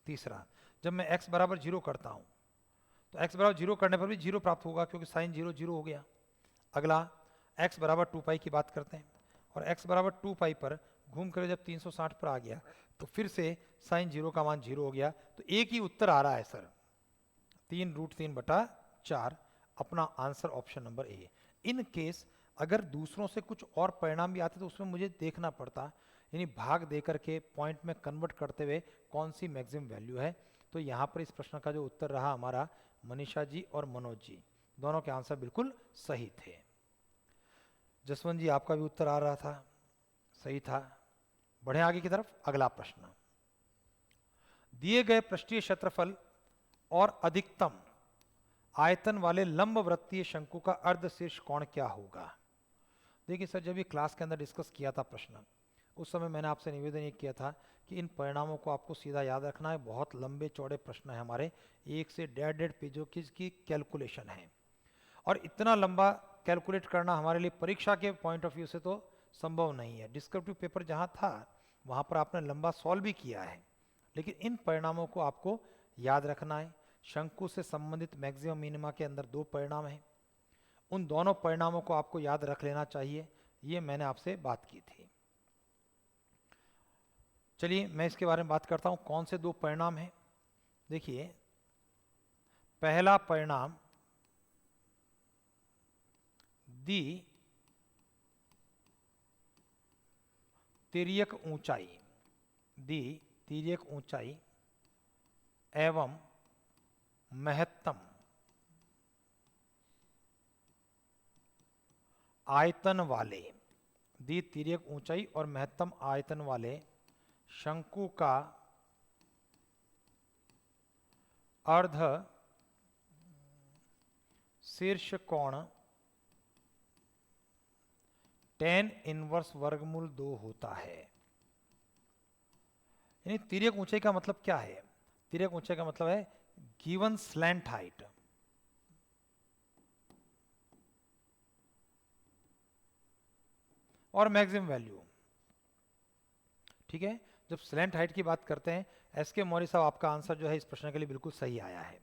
तीसरा, जब मैं x बराबर 0 करता हूँ तो x बराबर 0 करने पर भी 0 प्राप्त होगा, क्योंकि साइन 0 0 हो गया। अगला x बराबर 2π की बात करते हैं, और x बराबर 2π पर घूम कर जब 360 पर आ गया तो फिर से साइन 0 का मान 0 हो गया। तो एक ही उत्तर आ रहा है सर, 3√3/4। अपना answer option number A. In case अगर दूसरों से कुछ और परिणाम भी आते तो उसमें मुझे देखना पड़ता, यानी भाग देकर के पॉइंट में कन्वर्ट करते हुए कौन सी मैक्सिमम वैल्यू है। तो यहाँ पर इस प्रश्न का जो उत्तर रहा हमारा, मनीषा जी और मनोज जी दोनों के आंसर बिल्कुल सही थे। जसवंत जी आपका भी उत्तर आ रहा था, सही था। बढ़े आगे की तरफ। अगला प्रश्न, दिए गए पृष्ठीय क्षेत्रफल और अधिकतम आयतन वाले लंबवृत्तीय शंकु का अर्धशीर्ष कोण क्या होगा? देखिए सर, जब ये क्लास के अंदर डिस्कस किया था प्रश्न, उस समय मैंने आपसे निवेदन ये किया था कि इन परिणामों को आपको सीधा याद रखना है। बहुत लंबे चौड़े प्रश्न है हमारे, 1 से 1.5 पेजों की कैलकुलेशन है, और इतना लंबा कैलकुलेट करना हमारे लिए परीक्षा के पॉइंट ऑफ व्यू से तो संभव नहीं है। डिस्क्रिप्टिव पेपर जहाँ था वहाँ पर आपने लंबा सॉल्व भी किया है, लेकिन इन परिणामों को आपको याद रखना है। शंकु से संबंधित मैक्सिमम मिनिमा के अंदर 2 परिणाम हैं, उन दोनों परिणामों को आपको याद रख लेना चाहिए। ये मैंने आपसे बात की थी। चलिए मैं इसके बारे में बात करता हूं, कौन से 2 परिणाम हैं। देखिए, पहला परिणाम दी तिर्यक ऊंचाई एवं महत्तम आयतन वाले, दी तिर्यक ऊंचाई और महत्तम आयतन वाले शंकु का अर्ध शीर्ष कोण tan इनवर्स वर्गमूल 2 होता है। यानी तिर्यक ऊंचाई का मतलब क्या है? तिर्यक ऊंचाई का मतलब है गिवन स्लैंट हाइट और मैक्सिमम वैल्यू। ठीक है, जब स्लैंट हाइट की बात करते हैं, एस के मौर्य साहब आपका आंसर जो है इस प्रश्न के लिए बिल्कुल सही आया है।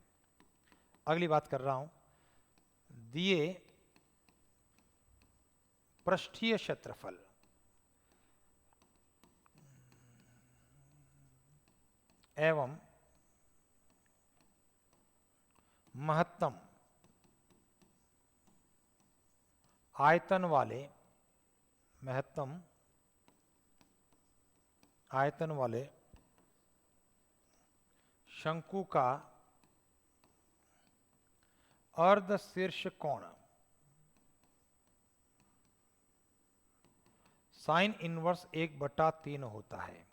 अगली बात कर रहा हूं, दिए पृष्ठीय क्षेत्रफल एवं महत्तम आयतन वाले शंकु का अर्ध शीर्ष कोण साइन इनवर्स 1/3 होता है।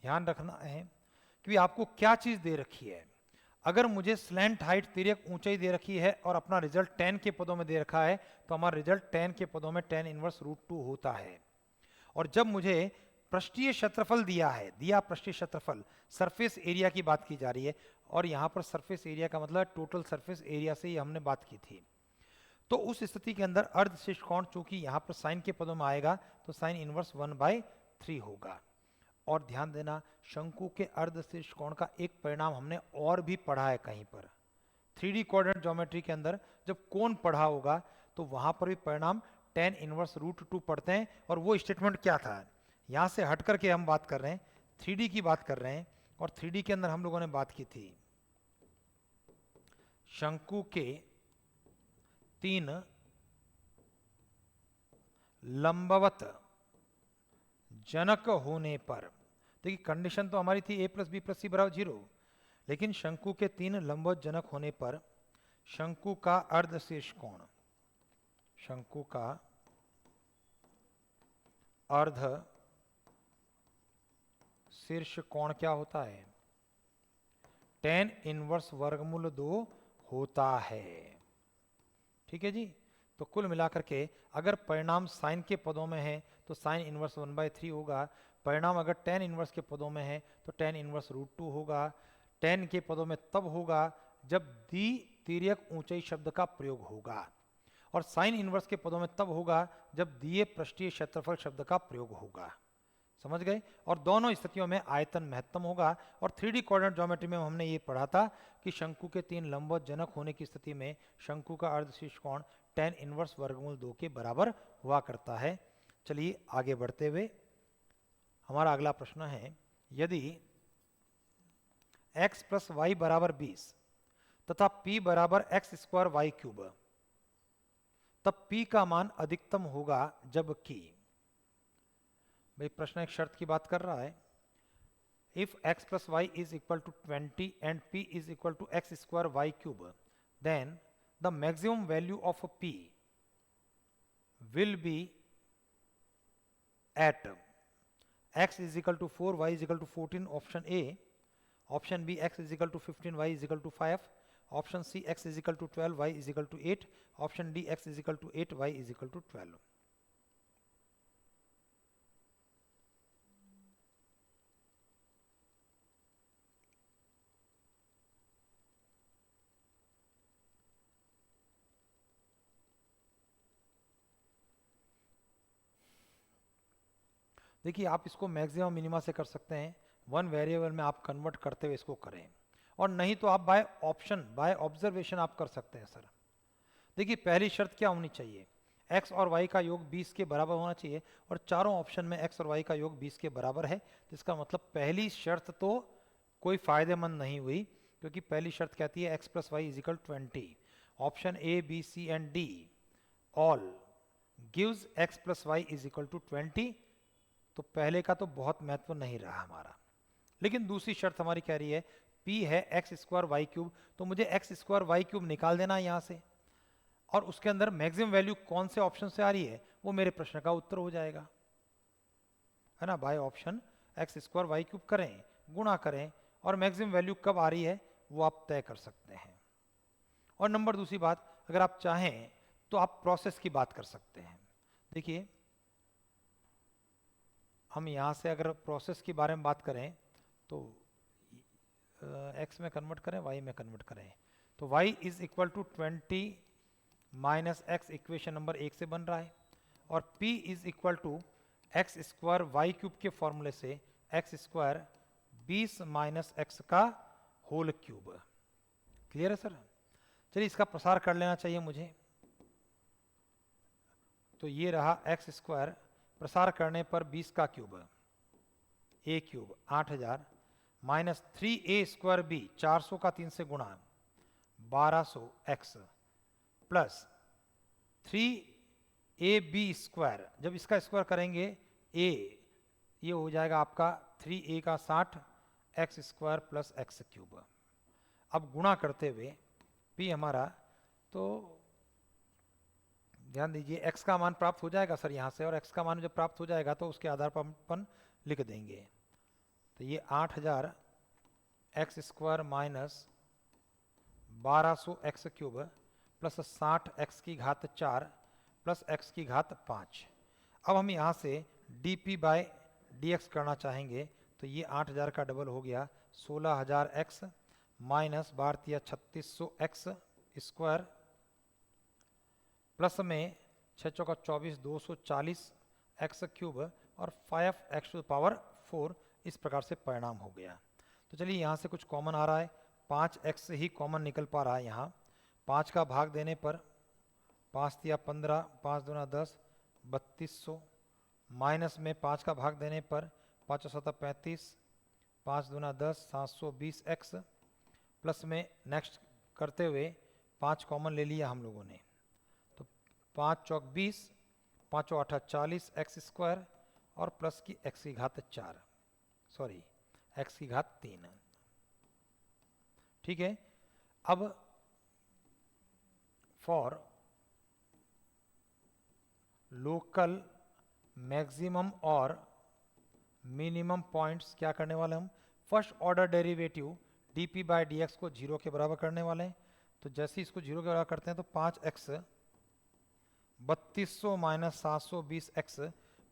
ध्यान रखना है कि आपको क्या चीज दे रखी है। अगर मुझे स्लैंट हाइट तिर्यक ऊंचाई दे रखी है और अपना रिजल्ट tan के पदों में दे रखा है, तो हमारा रिजल्ट tan के पदों में tan इनवर्स √2 होता है। और जब मुझे पृष्ठीय क्षेत्रफल दिया पृष्ठीय क्षेत्रफल, सरफेस एरिया की बात की जा रही है, और यहाँ पर सरफेस एरिया का मतलब टोटल सरफेस एरिया से ही हमने बात की थी। तो उस स्थिति के अंदर अर्धशीर्ष कोण चूंकि यहाँ पर साइन के पदों में आएगा, तो साइन इनवर्स 1/3 होगा। और ध्यान देना, शंकु के अर्धशीर्ष कोण का एक परिणाम हमने और भी पढ़ा है कहीं पर। 3D कोऑर्डिनेट ज्योमेट्री के अंदर जब कोण पढ़ा होगा तो वहां पर भी परिणाम tan इनवर्स √2 पढ़ते हैं। और वो स्टेटमेंट क्या था, यहां से हट करके हम बात कर रहे हैं, 3D की बात कर रहे हैं। और 3D के अंदर हम लोगों ने बात की थी शंकु के 3 लंबवत जनक होने पर, देखिए कंडीशन तो हमारी थी a + b + c = 0, लेकिन शंकु के 3 लंबवत जनक होने पर शंकु का अर्धशीर्ष कोण, शंकु का अर्ध शीर्ष कोण क्या होता है? tan इनवर्स वर्गमूल 2 होता है। ठीक है जी। तो कुल मिलाकर के अगर परिणाम साइन के पदों में है तो साइन इनवर्स 1/3 होगा, परिणाम अगर tan इनवर्स के पदों में है तो tan इनवर्स √2 होगा। tan के पदों में तब होगा जब द्वितीयक ऊंचाई शब्द का प्रयोग होगा, और साइन इनवर्स के पदों में तब होगा जब दिए पृष्ठीय क्षेत्रफल शब्द का प्रयोग होगा। समझ गए? और दोनों स्थितियों में आयतन महत्तम होगा। और 3D कोऑर्डिनेट ज्योमेट्री में हमने ये पढ़ा था कि शंकु के 3 लंबवत जनक होने की स्थिति में शंकु का अर्धशीर्ष कोण tan इनवर्स वर्गमूल 2 के बराबर हुआ करता है। चलिए आगे बढ़ते हुए हमारा अगला प्रश्न है, यदि x + y = 20 तथा p = x² y³ तब p का मान अधिकतम होगा जबकि, भाई प्रश्न एक शर्त की बात कर रहा है, if x + y = 20 and p = x² y³, then the maximum value of p will be at x = 4, y = 14, option A, option B x = 15, y = 5, option C x = 12, y = 8, option D x = 8, y = 12। देखिए आप इसको मैक्सिमम मिनिमा से कर सकते हैं, वन वेरिएबल में आप कन्वर्ट करते हुए इसको करें, और नहीं तो आप बाय ऑप्शन, बाय ऑब्जर्वेशन आप कर सकते हैं सर। देखिए पहली शर्त क्या होनी चाहिए, x और y का योग 20 के बराबर होना चाहिए, और चारों ऑप्शन में x और y का योग 20 के बराबर है। जिसका मतलब पहली शर्त तो कोई फायदेमंद नहीं हुई, क्योंकि पहली शर्त कहती है x + y = 20। Option A, B, C and D all gives x + y = 20, तो पहले का तो बहुत महत्व नहीं रहा हमारा। लेकिन दूसरी शर्त हमारी कह रही है p है x² y³, तो मुझे x² y³ निकाल देना है यहाँ से, और उसके अंदर मैक्सिमम वैल्यू कौन से ऑप्शन से आ रही है वो मेरे प्रश्न का उत्तर हो जाएगा, है ना। बाय ऑप्शन x² y³ करें, गुणा करें, और मैक्सिमम वैल्यू कब आ रही है वो आप तय कर सकते हैं। और नंबर दूसरी बात, अगर आप चाहें तो आप प्रोसेस की बात कर सकते हैं। देखिए हम यहाँ से अगर प्रोसेस के बारे में बात करें तो x में कन्वर्ट करें, y में कन्वर्ट करें, तो y = 20 - x इक्वेशन नंबर 1 से बन रहा है, और p = x² y³ के फॉर्मूले से x² 20 - x का होल क्यूब। क्लियर है सर? चलिए इसका प्रसार कर लेना चाहिए मुझे, तो ये रहा x², प्रसार करने पर 20 का क्यूब, a³ 8000 माइनस 3a² 400 का 3 से गुणा 1200x प्लस 3ab², जब इसका स्क्वायर करेंगे a ये हो जाएगा आपका 3a का 60 x² प्लस x³। अब गुणा करते हुए p हमारा, तो ध्यान दीजिए x का मान प्राप्त हो जाएगा सर यहाँ से, और x का मान जब प्राप्त हो जाएगा तो उसके आधार पर अपन लिख देंगे। तो ये 8000 x² minus 1200 x³ plus 60 x⁴ plus x⁵ अब हम यहाँ से dp/dx करना चाहेंगे, तो ये 8000 का डबल हो गया 16000x माइनस 3600 x² प्लस में 6 चौका 24 240 x³ और 5x⁴ इस प्रकार से परिणाम हो गया। तो चलिए यहाँ से कुछ कॉमन आ रहा है, 5x ही कॉमन निकल पा रहा है यहाँ। 5 का भाग देने पर 5 × 15, 5 दूना 10, 3200 माइनस में 5 का भाग देने पर 5 × 7 35, 5 दूना 10, 720x प्लस में नेक्स्ट करते हुए 5 कॉमन ले लिया हम लोगों ने, तो 5 चौक 20, 5 8 40 x² और प्लस की x⁴, सॉरी x⁵। ठीक है। अब फॉर लोकल मैक्सिमम और मिनिमम पॉइंट्स क्या करने वाले हम, first order derivative D P by d x को 0 के बराबर करने वाले हैं। तो जैसे ही इसको 0 के बराबर करते हैं तो 5x 3200 minus 720x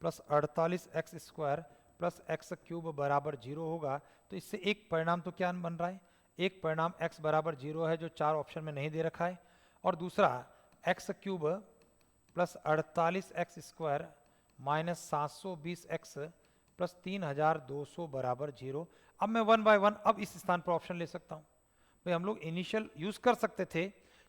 plus 48x square plus x cube बराबर 0 होगा। तो इससे एक परिणाम तो क्या बन रहा है, एक परिणाम x बराबर 0 है जो 4 ऑप्शन में नहीं दे रखा है, और दूसरा x cube plus 48x square minus 720x plus 3200 बराबर 0। अब मैं 1 बाय 1 अब इस स्थान पर ऑप्शन ले सकता हूँ। भाई हम लोग इनिशियल यूज कर सकते थे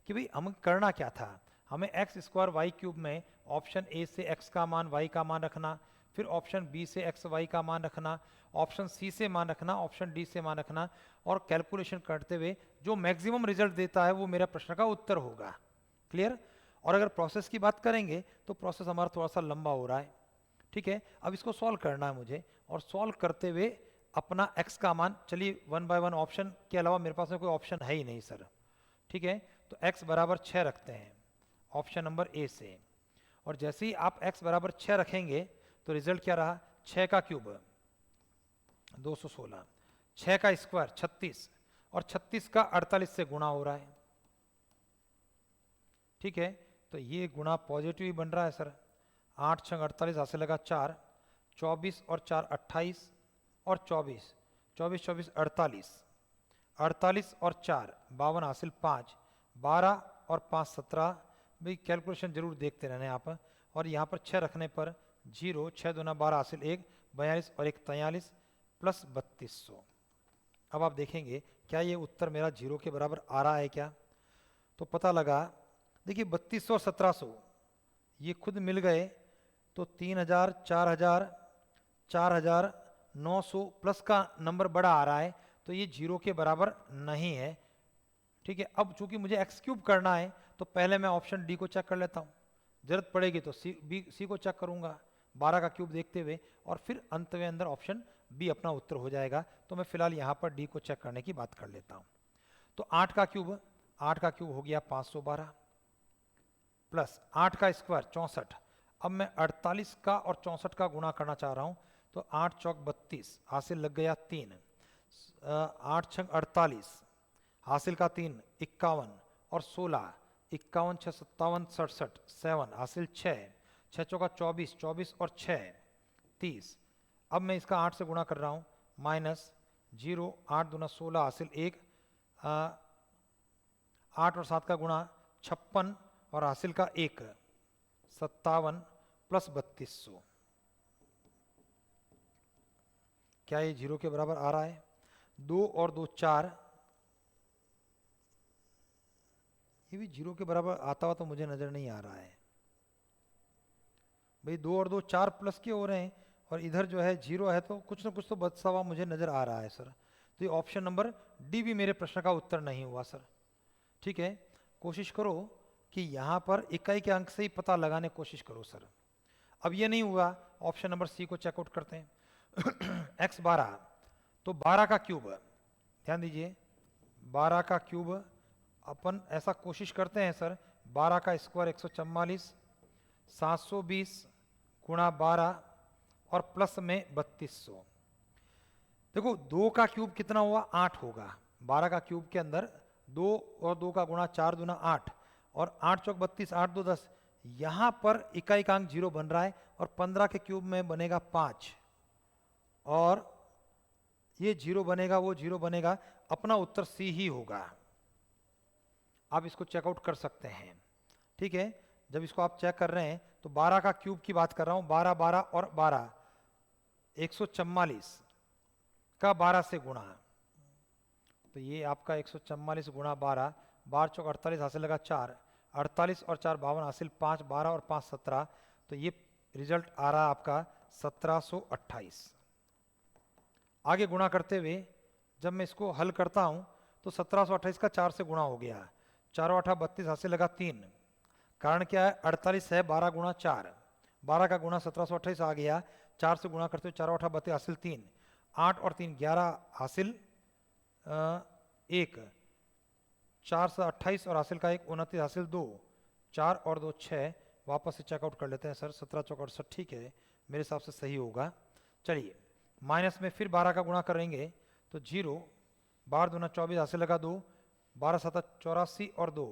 कि भाई हमें करना क्या था, हमें एक्स स्क्वायर वाई क्यूब में ऑप्शन ए से x का मान y का मान रखना, फिर ऑप्शन बी से x y का मान रखना, ऑप्शन सी से मान रखना, ऑप्शन डी से मान रखना, और कैलकुलेशन करते हुए जो मैक्सिमम रिजल्ट देता है वो मेरा प्रश्न का उत्तर होगा। क्लियर। और अगर प्रोसेस की बात करेंगे तो प्रोसेस हमारा थोड़ा सा लंबा हो रहा है, ठीक है। अब इसको सॉल्व करना है मुझे, और सॉल्व करते हुए अपना x का मान, चलिए 1 बाय 1 ऑप्शन के अलावा मेरे पास में कोई ऑप्शन है ही नहीं सर, ठीक है। तो x बराबर 6 रखते हैं ऑप्शन नंबर ए से, और जैसे ही आप x बराबर 6 रखेंगे तो रिजल्ट क्या रहा, 6 का क्यूब 216, 6 का स्क्वायर 36, और 36 का 48 से गुणा हो रहा है, ठीक है। तो ये गुणा पॉजिटिव ही बन रहा है सर। 8 6 48 हासिल लगा 4, 24 और 4 28, और 24 24 24 48, 48 और 4 52 हासिल 5, 12 और 5 17। भाई कैलकुलेशन जरूर देखते रहना यहाँ पर, और यहाँ पर 6 रखने पर 0, 6 दूना 12 हासिल 1, 42 और 1 43 प्लस 3200। अब आप देखेंगे क्या ये उत्तर मेरा 0 के बराबर आ रहा है क्या, तो पता लगा। देखिए 3200 और 1700 ये खुद मिल गए, तो 3000 4000 4900 प्लस का नंबर बड़ा आ रहा है, तो ये 0 के बराबर नहीं है, ठीक है। अब चूंकि मुझे एक्स क्यूब करना है तो पहले मैं ऑप्शन डी को चेक कर लेता हूँ, जरूरत पड़ेगी तो सी को चेक करूंगा 12 का क्यूब देखते हुए, और फिर अंत में अंदर ऑप्शन बी अपना उत्तर हो जाएगा। तो मैं फिलहाल यहाँ पर डी को चेक करने की बात कर लेता हूँ। तो 8 का क्यूब हो गया 512 प्लस 8 का स्क्वायर 64। अब मैं 48 का और 64 का गुणा करना चाह रहा हूँ, तो 8 चौक 32 हासिल लग गया 3, 8 छंग 48 हासिल का 3 51, और 16 51 6 57 67 7 हासिल 6, 6 चौका 24 24 और 6 30। अब मैं इसका 8 से गुणा कर रहा हूँ, माइनस 0 8 दूना 16 हासिल 1, 8 और 7 का गुणा 56 और हासिल का 1 57 प्लस 3200। क्या ये 0 के बराबर आ रहा है? 2 और 2 4, ये भी 0 के बराबर आता हुआ तो मुझे नजर नहीं आ रहा है भाई। 2 और 2 4 प्लस के हो रहे हैं, और इधर जो है 0 है, तो कुछ ना कुछ तो बदसा हुआ मुझे नजर आ रहा है सर। तो ये ऑप्शन नंबर डी भी मेरे प्रश्न का उत्तर नहीं हुआ सर, ठीक है। कोशिश करो कि यहाँ पर इकाई के अंक से ही पता लगाने की कोशिश करो सर। अब ये नहीं हुआ, ऑप्शन नंबर सी को चेकआउट करते हैं। x 12, तो 12 का क्यूब, ध्यान दीजिए 12 का क्यूब अपन ऐसा कोशिश करते हैं सर, 12 का स्क्वायर 144, 720 गुणा 12 और प्लस में 3200। देखो 2 का क्यूब कितना हुआ, 8 होगा। 12 का क्यूब के अंदर 2 और 2 का गुणा 4 दूना 8, और 8 चौक 32 8 2 10। यहां पर इकाई का अंक 0 बन रहा है, और 15 के क्यूब में बनेगा 5, और ये 0 बनेगा, वो 0 बनेगा। अपना उत्तर सी ही होगा। आप इसको चेकआउट कर सकते हैं, ठीक है। जब इसको आप चेक कर रहे हैं तो 12 का क्यूब की बात कर रहा हूं, 12 12 और 12 144 का 12 से गुणा, तो ये आपका 144 गुणा 12, 12 चौक 48 हासिल लगा 4, 48 और 4 52 हासिल 5, 12 और 5 17। तो ये रिजल्ट आ रहा है आपका 1728। आगे गुणा करते हुए जब मैं इसको हल करता हूं तो 1728 का 4 से गुणा हो गया, 4 8 32 हासिल लगा 3। कारण क्या है, 48 है 12 गुणा 4, 12 का गुणा 1728 आ गया, 4 से गुणा करते हुए 4 8 32 हासिल 3, 8 और 3 11 हासिल 1, 4 से 28 और हासिल का 1 29 हासिल 2, 4 और 2 6। वापस से चेकआउट कर लेते हैं सर, 17 चौक 68, ठीक है, मेरे हिसाब से सही होगा। चलिए माइनस में फिर 12 का गुणा करेंगे तो 0 12 दूना 24 हासिल लगा 2, 12 7 84 और 2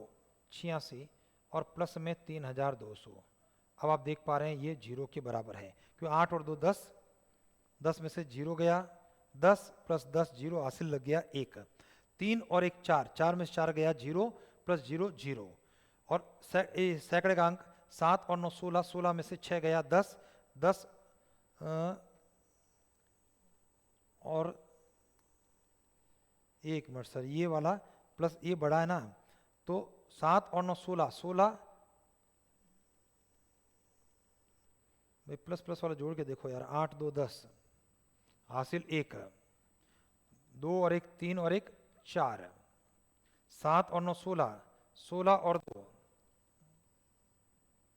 86 और प्लस में 3200। अब आप देख पा रहे हैं ये 0 के बराबर है, क्यों 8 और 2 10, 10 में से 0 गया, 10 प्लस 10 0 हासिल लग गया 1, 3 और 1 4, 4 में से 4 गया 0 प्लस 0 0 और सैकड़े का अंक 7 और 9 16, 16 में से 6 गया 10, 10 और 1 मिनट सर, ये वाला प्लस ये बड़ा है ना, तो 7 और 9 16, 16 भाई प्लस प्लस वाला जोड़ के देखो यार, 8 2 10 हासिल 1, 2 और 1 3 और 1 4, 7 और 9 16, 16 और 2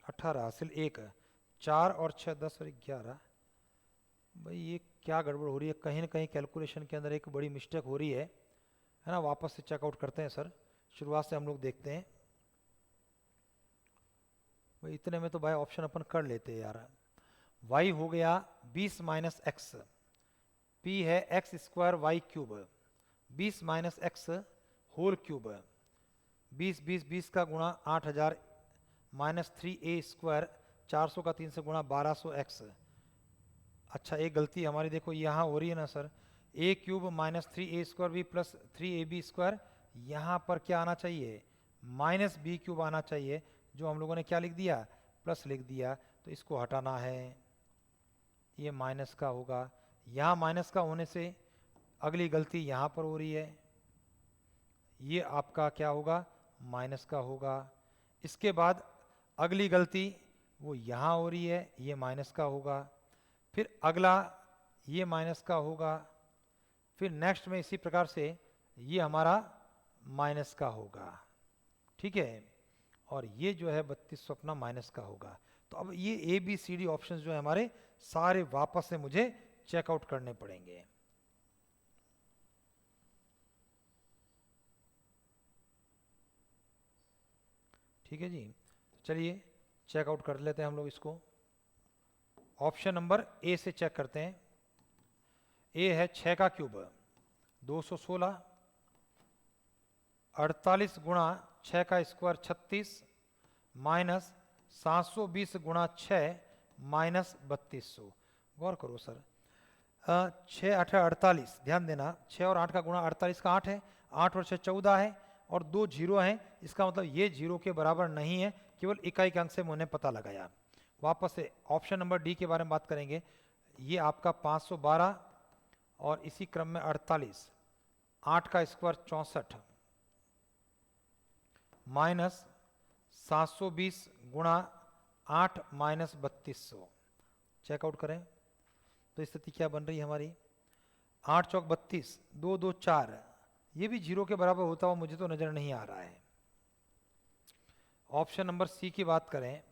18 हासिल 1, 4 और 6 10 और 11। भाई ये क्या गड़बड़ हो रही है, कहीं ना कहीं कैलकुलेशन के अंदर एक बड़ी मिस्टेक हो रही है ना। वापस से चेकआउट करते हैं सर, शुरुआत से हम लोग देखते हैं। भाई इतने में तो भाई ऑप्शन अपन कर लेते हैं यार। y हो गया 20 माइनस एक्स, p है x square y cube, 20 minus x whole cube, 20 20 20 का गुणा 8000 माइनस 3a स्क्वायर, 400 का 3 से गुणा 1200 एक्स। अच्छा एक गलती हमारी देखो यहाँ हो रही है ना sir, a cube minus 3a square भी प्लस 3ab स्क्वायर, यहाँ पर क्या आना चाहिए माइनस b क्यूब आना चाहिए, जो हम लोगों ने क्या लिख दिया प्लस लिख दिया, तो इसको हटाना है, ये माइनस का होगा। यहाँ माइनस का होने से अगली गलती यहाँ पर हो रही है, ये आपका क्या होगा माइनस का होगा। इसके बाद अगली गलती वो यहाँ हो रही है, ये माइनस का होगा, फिर अगला ये माइनस का होगा, फिर नेक्स्ट में इसी प्रकार से ये हमारा माइनस का होगा, ठीक है, और ये जो है 3200 अपना माइनस का होगा। तो अब ये A B C D options जो है हमारे सारे वापस से मुझे चेकआउट करने पड़ेंगे। ठीक है जी, चलिए चेकआउट कर लेते हैं हम लोग इसको। ऑप्शन नंबर ए से चेक करते हैं। ए है 6 का क्यूब 216, 48 गुणा 6 का स्क्वायर 36 माइनस 720 गुणा 6 माइनस 3200। गौर करो सर, 6 8 48, ध्यान देना 6 और 8 का गुणा 48 का 8 है, 8 और 6 14 है और 2 जीरो हैं, इसका मतलब ये जीरो के बराबर नहीं है, केवल इकाई के अंक से मैंने पता लगाया। वापस से ऑप्शन नंबर डी के बारे में बात करेंगे। ये आपका 512 और इसी क्रम में 48, 8 का स्क्वायर 64 माइनस 720 गुणा 8 माइनस 3200। चेकआउट करें तो स्थिति क्या बन रही है हमारी, 8 चौक 32, 2 2 4, ये भी जीरो के बराबर होता हुआ मुझे तो नजर नहीं आ रहा है। ऑप्शन नंबर सी की बात करें,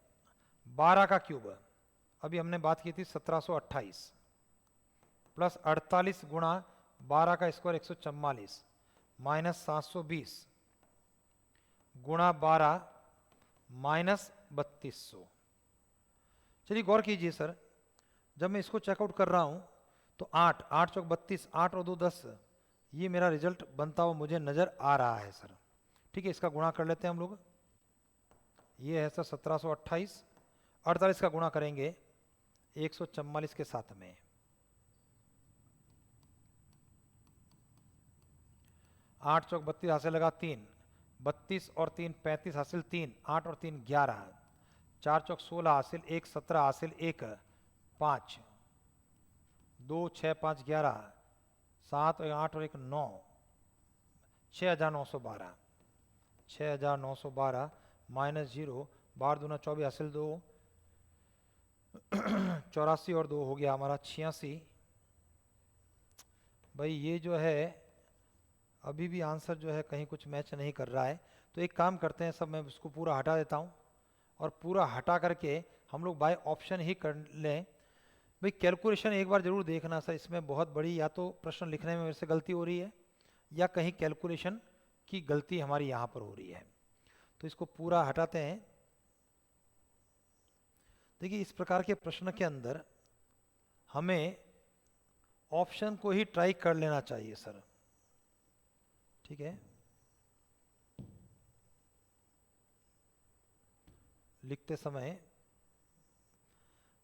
12 का क्यूब, अभी हमने बात की थी 1728 प्लस 48 गुणा 12 का स्क्वायर 144 माइनस 720 गुणा 12 माइनस 3200। चलिए गौर कीजिए सर, जब मैं इसको चेकआउट कर रहा हूं तो 8 8 चौक 32, 8 और 2 10, ये मेरा रिजल्ट बनता हुआ मुझे नजर आ रहा है सर। ठीक है, इसका गुणा कर लेते हैं हम लोग। ये है सर 1728, 48 का गुणा करेंगे 144 के साथ में, 8 चौक 32 हासिल लगा 3, 32 और 3 35 हासिल 3, 8 और 3 11, 4 चौक 16 हासिल 1, 17 हासिल 1 5, 2 6 5 11, 7 और 8 और 1 9, 6912, 6912 माइनस 0, 12 दूना 24 हासिल 2, 84 और 2 हो गया हमारा 86। भाई ये जो है अभी भी आंसर जो है कहीं कुछ मैच नहीं कर रहा है, तो एक काम करते हैं सब, मैं उसको पूरा हटा देता हूँ और पूरा हटा करके हम लोग बाय ऑप्शन ही कर लें। भाई कैलकुलेशन एक बार जरूर देखना सर, इसमें बहुत बड़ी या तो प्रश्न लिखने में मेरे से गलती हो रही है या कहीं कैलकुलेशन की गलती हमारी यहाँ पर हो रही है, तो इसको पूरा हटाते हैं। देखिए इस प्रकार के प्रश्न के अंदर हमें ऑप्शन को ही ट्राई कर लेना चाहिए सर, ठीक है, लिखते समय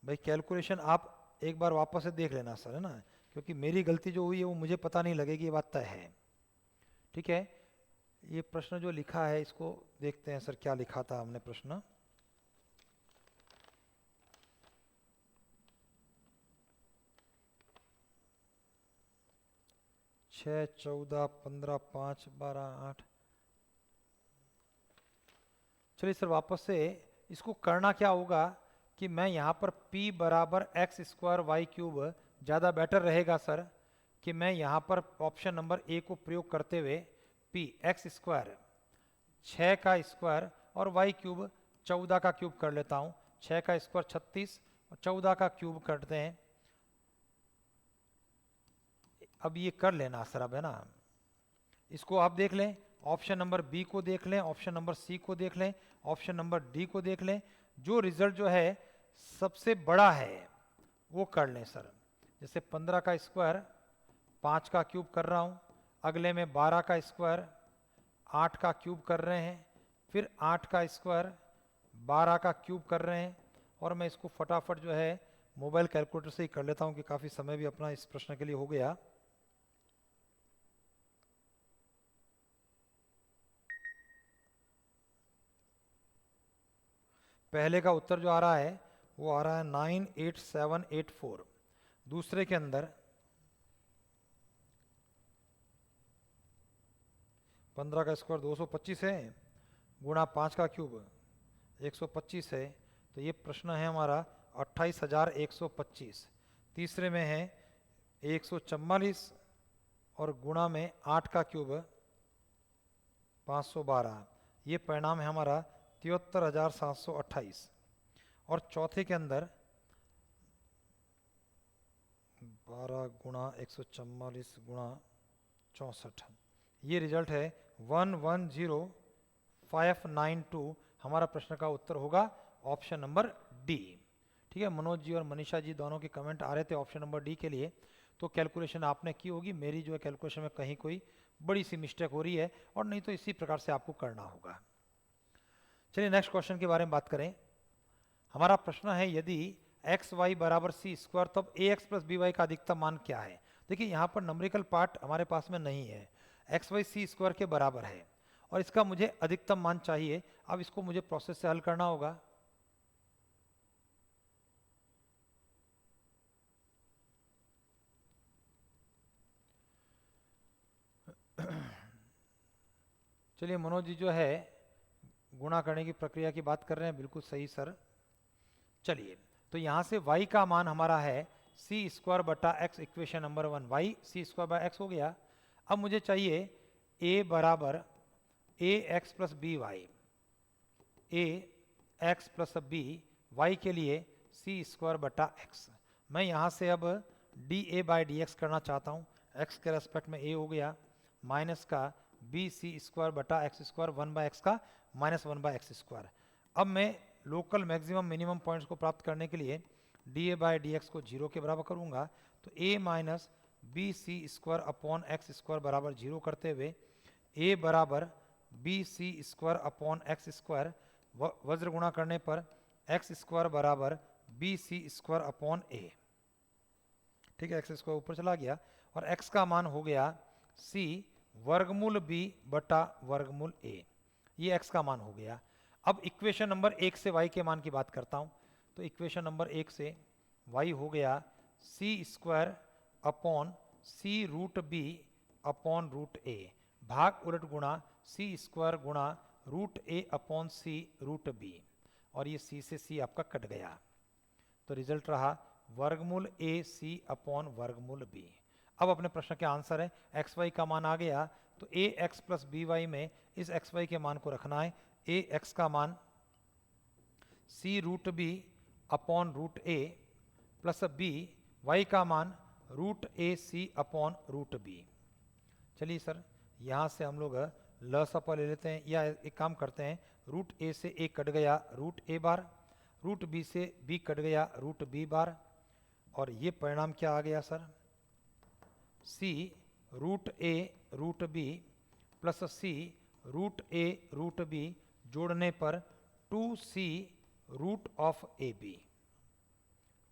भाई कैलकुलेशन आप एक बार वापस से देख लेना सर, है ना, क्योंकि मेरी गलती जो हुई है वो मुझे पता नहीं लगेगी, ये बात तय है। ठीक है, ये प्रश्न जो लिखा है इसको देखते हैं सर, क्या लिखा था हमने प्रश्न। छः 14 15 5 12 8। चलिए सर वापस से इसको करना क्या होगा कि मैं यहाँ पर p बराबर एक्स स्क्वायर वाई क्यूब ज़्यादा बेटर रहेगा सर, कि मैं यहाँ पर ऑप्शन नंबर ए को प्रयोग करते हुए p एक्स स्क्वायर 6 का स्क्वायर और वाई क्यूब 14 का क्यूब कर लेता हूँ। 6 का स्क्वायर 36 और 14 का क्यूब करते हैं। अब ये कर लेना सर, अब है ना, इसको आप देख लें, ऑप्शन नंबर बी को देख लें, ऑप्शन नंबर सी को देख लें, ऑप्शन नंबर डी को देख लें, जो रिजल्ट जो है सबसे बड़ा है वो कर लें सर। जैसे 15 का स्क्वायर 5 का क्यूब कर रहा हूँ, अगले में 12 का स्क्वायर 8 का क्यूब कर रहे हैं, फिर 8 का स्क्वायर 12 का क्यूब कर रहे हैं। और मैं इसको फटाफट जो है मोबाइल कैलकुलेटर से ही कर लेता हूँ कि काफ़ी समय भी अपना इस प्रश्न के लिए हो गया। पहले का उत्तर जो आ रहा है वो आ रहा है 98784। दूसरे के अंदर 15 का स्क्वायर 225 है, गुणा 5 का क्यूब 125 है, तो ये प्रश्न है हमारा 28,125। तीसरे में है 144 और गुणा में 8 का क्यूब 512, ये परिणाम है हमारा 73,728। और चौथे के अंदर 12 गुणा 144 गुणा 64, ये रिजल्ट है 110592। हमारा प्रश्न का उत्तर होगा ऑप्शन नंबर डी। ठीक है, मनोज जी और मनीषा जी दोनों के कमेंट आ रहे थे ऑप्शन नंबर डी के लिए, तो कैलकुलेशन आपने की होगी, मेरी जो है कैलकुलेशन में कहीं कोई बड़ी सी मिस्टेक हो रही है, और नहीं तो इसी प्रकार से आपको करना होगा। चलिए नेक्स्ट क्वेश्चन के बारे में बात करें। हमारा प्रश्न है यदि एक्स वाई बराबर सी स्क्वायर तब ए एक्स प्लस बी वाई का अधिकतम मान क्या है। देखिए यहाँ पर नंबरिकल पार्ट हमारे पास में नहीं है, एक्स वाई सी स्क्वायर के बराबर है और इसका मुझे अधिकतम मान चाहिए। अब इसको मुझे प्रोसेस से हल करना होगा। चलिए मनोज जी जो है गुणा करने की प्रक्रिया की बात कर रहे हैं, बिल्कुल सही सर। चलिए तो यहाँ से y का मान हमारा है सी स्क्वायर बटा x, equation number 1 y c square by x हो गया। अब मुझे चाहिए a बराबर a x plus b y, a x plus b y के लिए सी स्क्वायर बटा एक्स। मैं यहाँ से अब D a by d x करना चाहता हूँ, एक्स के रेस्पेक्ट में a हो गया, माइनस का बी सी स्क्वायर बटा एक्स स्क्वायर 1 बाय एक्स का माइनस 1 बाय एक्स स्क्वायर। अब मैं लोकल मैक्सिमम मिनिमम पॉइंट्स को प्राप्त करने के लिए d a by d x को 0 के बराबर करूंगा, तो a minus b c square upon x square बराबर 0 करते हुए a बराबर b c square upon x square, वज्र गुणा करने पर एक्स स्क्वायर बराबर b c square upon a। ठीक है, एक्स स्क्वायर ऊपर चला गया और x का मान हो गया c वर्गमूल b बटा वर्गमूल a, ये x का मान हो गया। अब इक्वेशन नंबर 1 से y के मान की बात करता हूं, तो इक्वेशन नंबर 1 से y हो गया सी स्क्वायर अपॉन सी रूट बी अपॉन रूट ए, भाग उलट गुणा सी स्क्वायर गुणा रूट ए अपॉन सी रूट बी, और ये c से c आपका कट गया, तो रिजल्ट रहा वर्गमूल ए सी अपॉन वर्गमूल बी। अब अपने प्रश्न के आंसर है एक्स वाई का मान आ गया, तो ए एक्स प्लस बी वाई में इस एक्स वाई के मान को रखना है। ए एक्स का मान सी रूट बी अपॉन रूट ए प्लस बी वाई का मान रूट ए सी अपॉन रूट बी। चलिए सर यहाँ से हम लोग ल सपा ले लेते हैं, या एक काम करते हैं, रूट ए से ए कट गया root a bar, root b से बी कट गया रूट बी बार, और ये परिणाम क्या आ गया sir, c root a root b plus c root a root b जोड़ने पर 2c root of a b,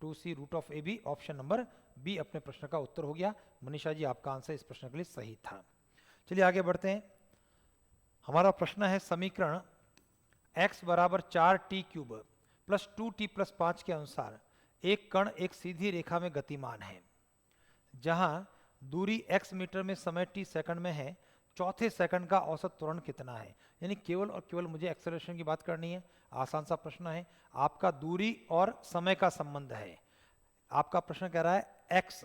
2c root of a b, option number b अपने प्रश्न का उत्तर हो गया। मनीषा जी आपका आंसर इस प्रश्न के लिए सही था। चलिए आगे बढ़ते हैं। हमारा प्रश्न है समीकरण x बराबर 4t cube plus 2t plus 5 के अनुसार एक कण एक सीधी रेखा में गतिमान है जहां दूरी x मीटर में समय t सेकंड में है, चौथे सेकंड का औसत त्वरण कितना है। यानी केवल और केवल मुझे एक्सेलरेशन की बात करनी है। आसान सा प्रश्न है, आपका दूरी और समय का संबंध है। आपका प्रश्न कह रहा है x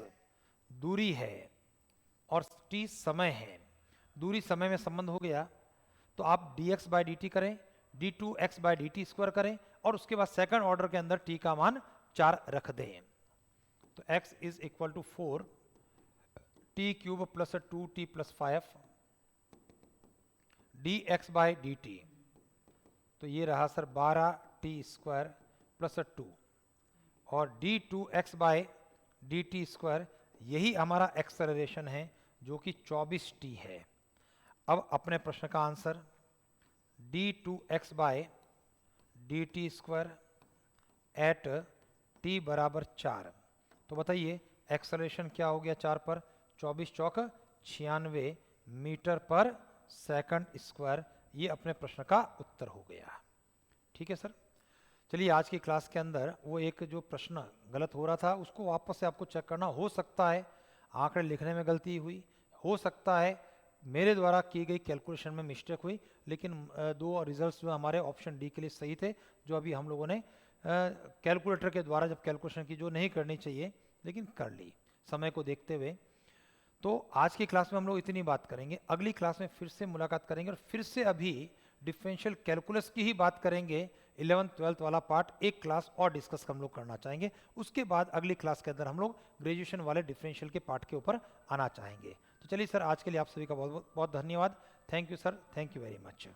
दूरी है और t समय है। दूरी समय में संबंध हो गया तो आप dx बाई dt करें, d2x बाई dt स्क्वायर करें और उसके बाद सेकंड ऑर्डर के अंदर t का मान 4 रख दें। तो x is equal to 4 t cube plus 2t plus 5 dx by dt, तो ये रहा सर 12t स्क्वायर प्लस 2 और d2x बाई dt स्क्वायर, यही हमारा एक्सेलरेशन है जो कि 24t है। अब अपने प्रश्न का answer d2x by dt square at t बराबर 4। तो बताइए एक्सेलरेशन क्या हो गया 4 पर, 24 चौक 96 मीटर पर सेकंड स्क्वायर, ये अपने प्रश्न का उत्तर हो गया। ठीक है सर। चलिए आज की क्लास के अंदर वो एक जो प्रश्न गलत हो रहा था उसको वापस से आपको चेक करना। हो सकता है आंकड़े लिखने में गलती हुई, हो सकता है मेरे द्वारा की गई कैलकुलेशन में मिस्टेक हुई, लेकिन दो रिजल्ट्स जो हमारे ऑप्शन डी के लिए सही थे, जो अभी हम लोगों ने कैलकुलेटर के द्वारा जब कैलकुलेशन की जो नहीं करनी चाहिए लेकिन कर ली समय को देखते हुए। तो आज की क्लास में हम लोग इतनी बात करेंगे। अगली क्लास में फिर से मुलाकात करेंगे और फिर से अभी डिफरेंशियल कैलकुलस की ही बात करेंगे। 11th-12th वाला पार्ट एक क्लास और डिस्कस हम लोग करना चाहेंगे। उसके बाद अगली क्लास के अंदर हम लोग ग्रेजुएशन वाले डिफरेंशियल के पार्ट के ऊपर आना चाहेंगे। तो चलिए सर आज के लिए आप सभी का बहुत बहुत धन्यवाद। Thank you sir, thank you very much.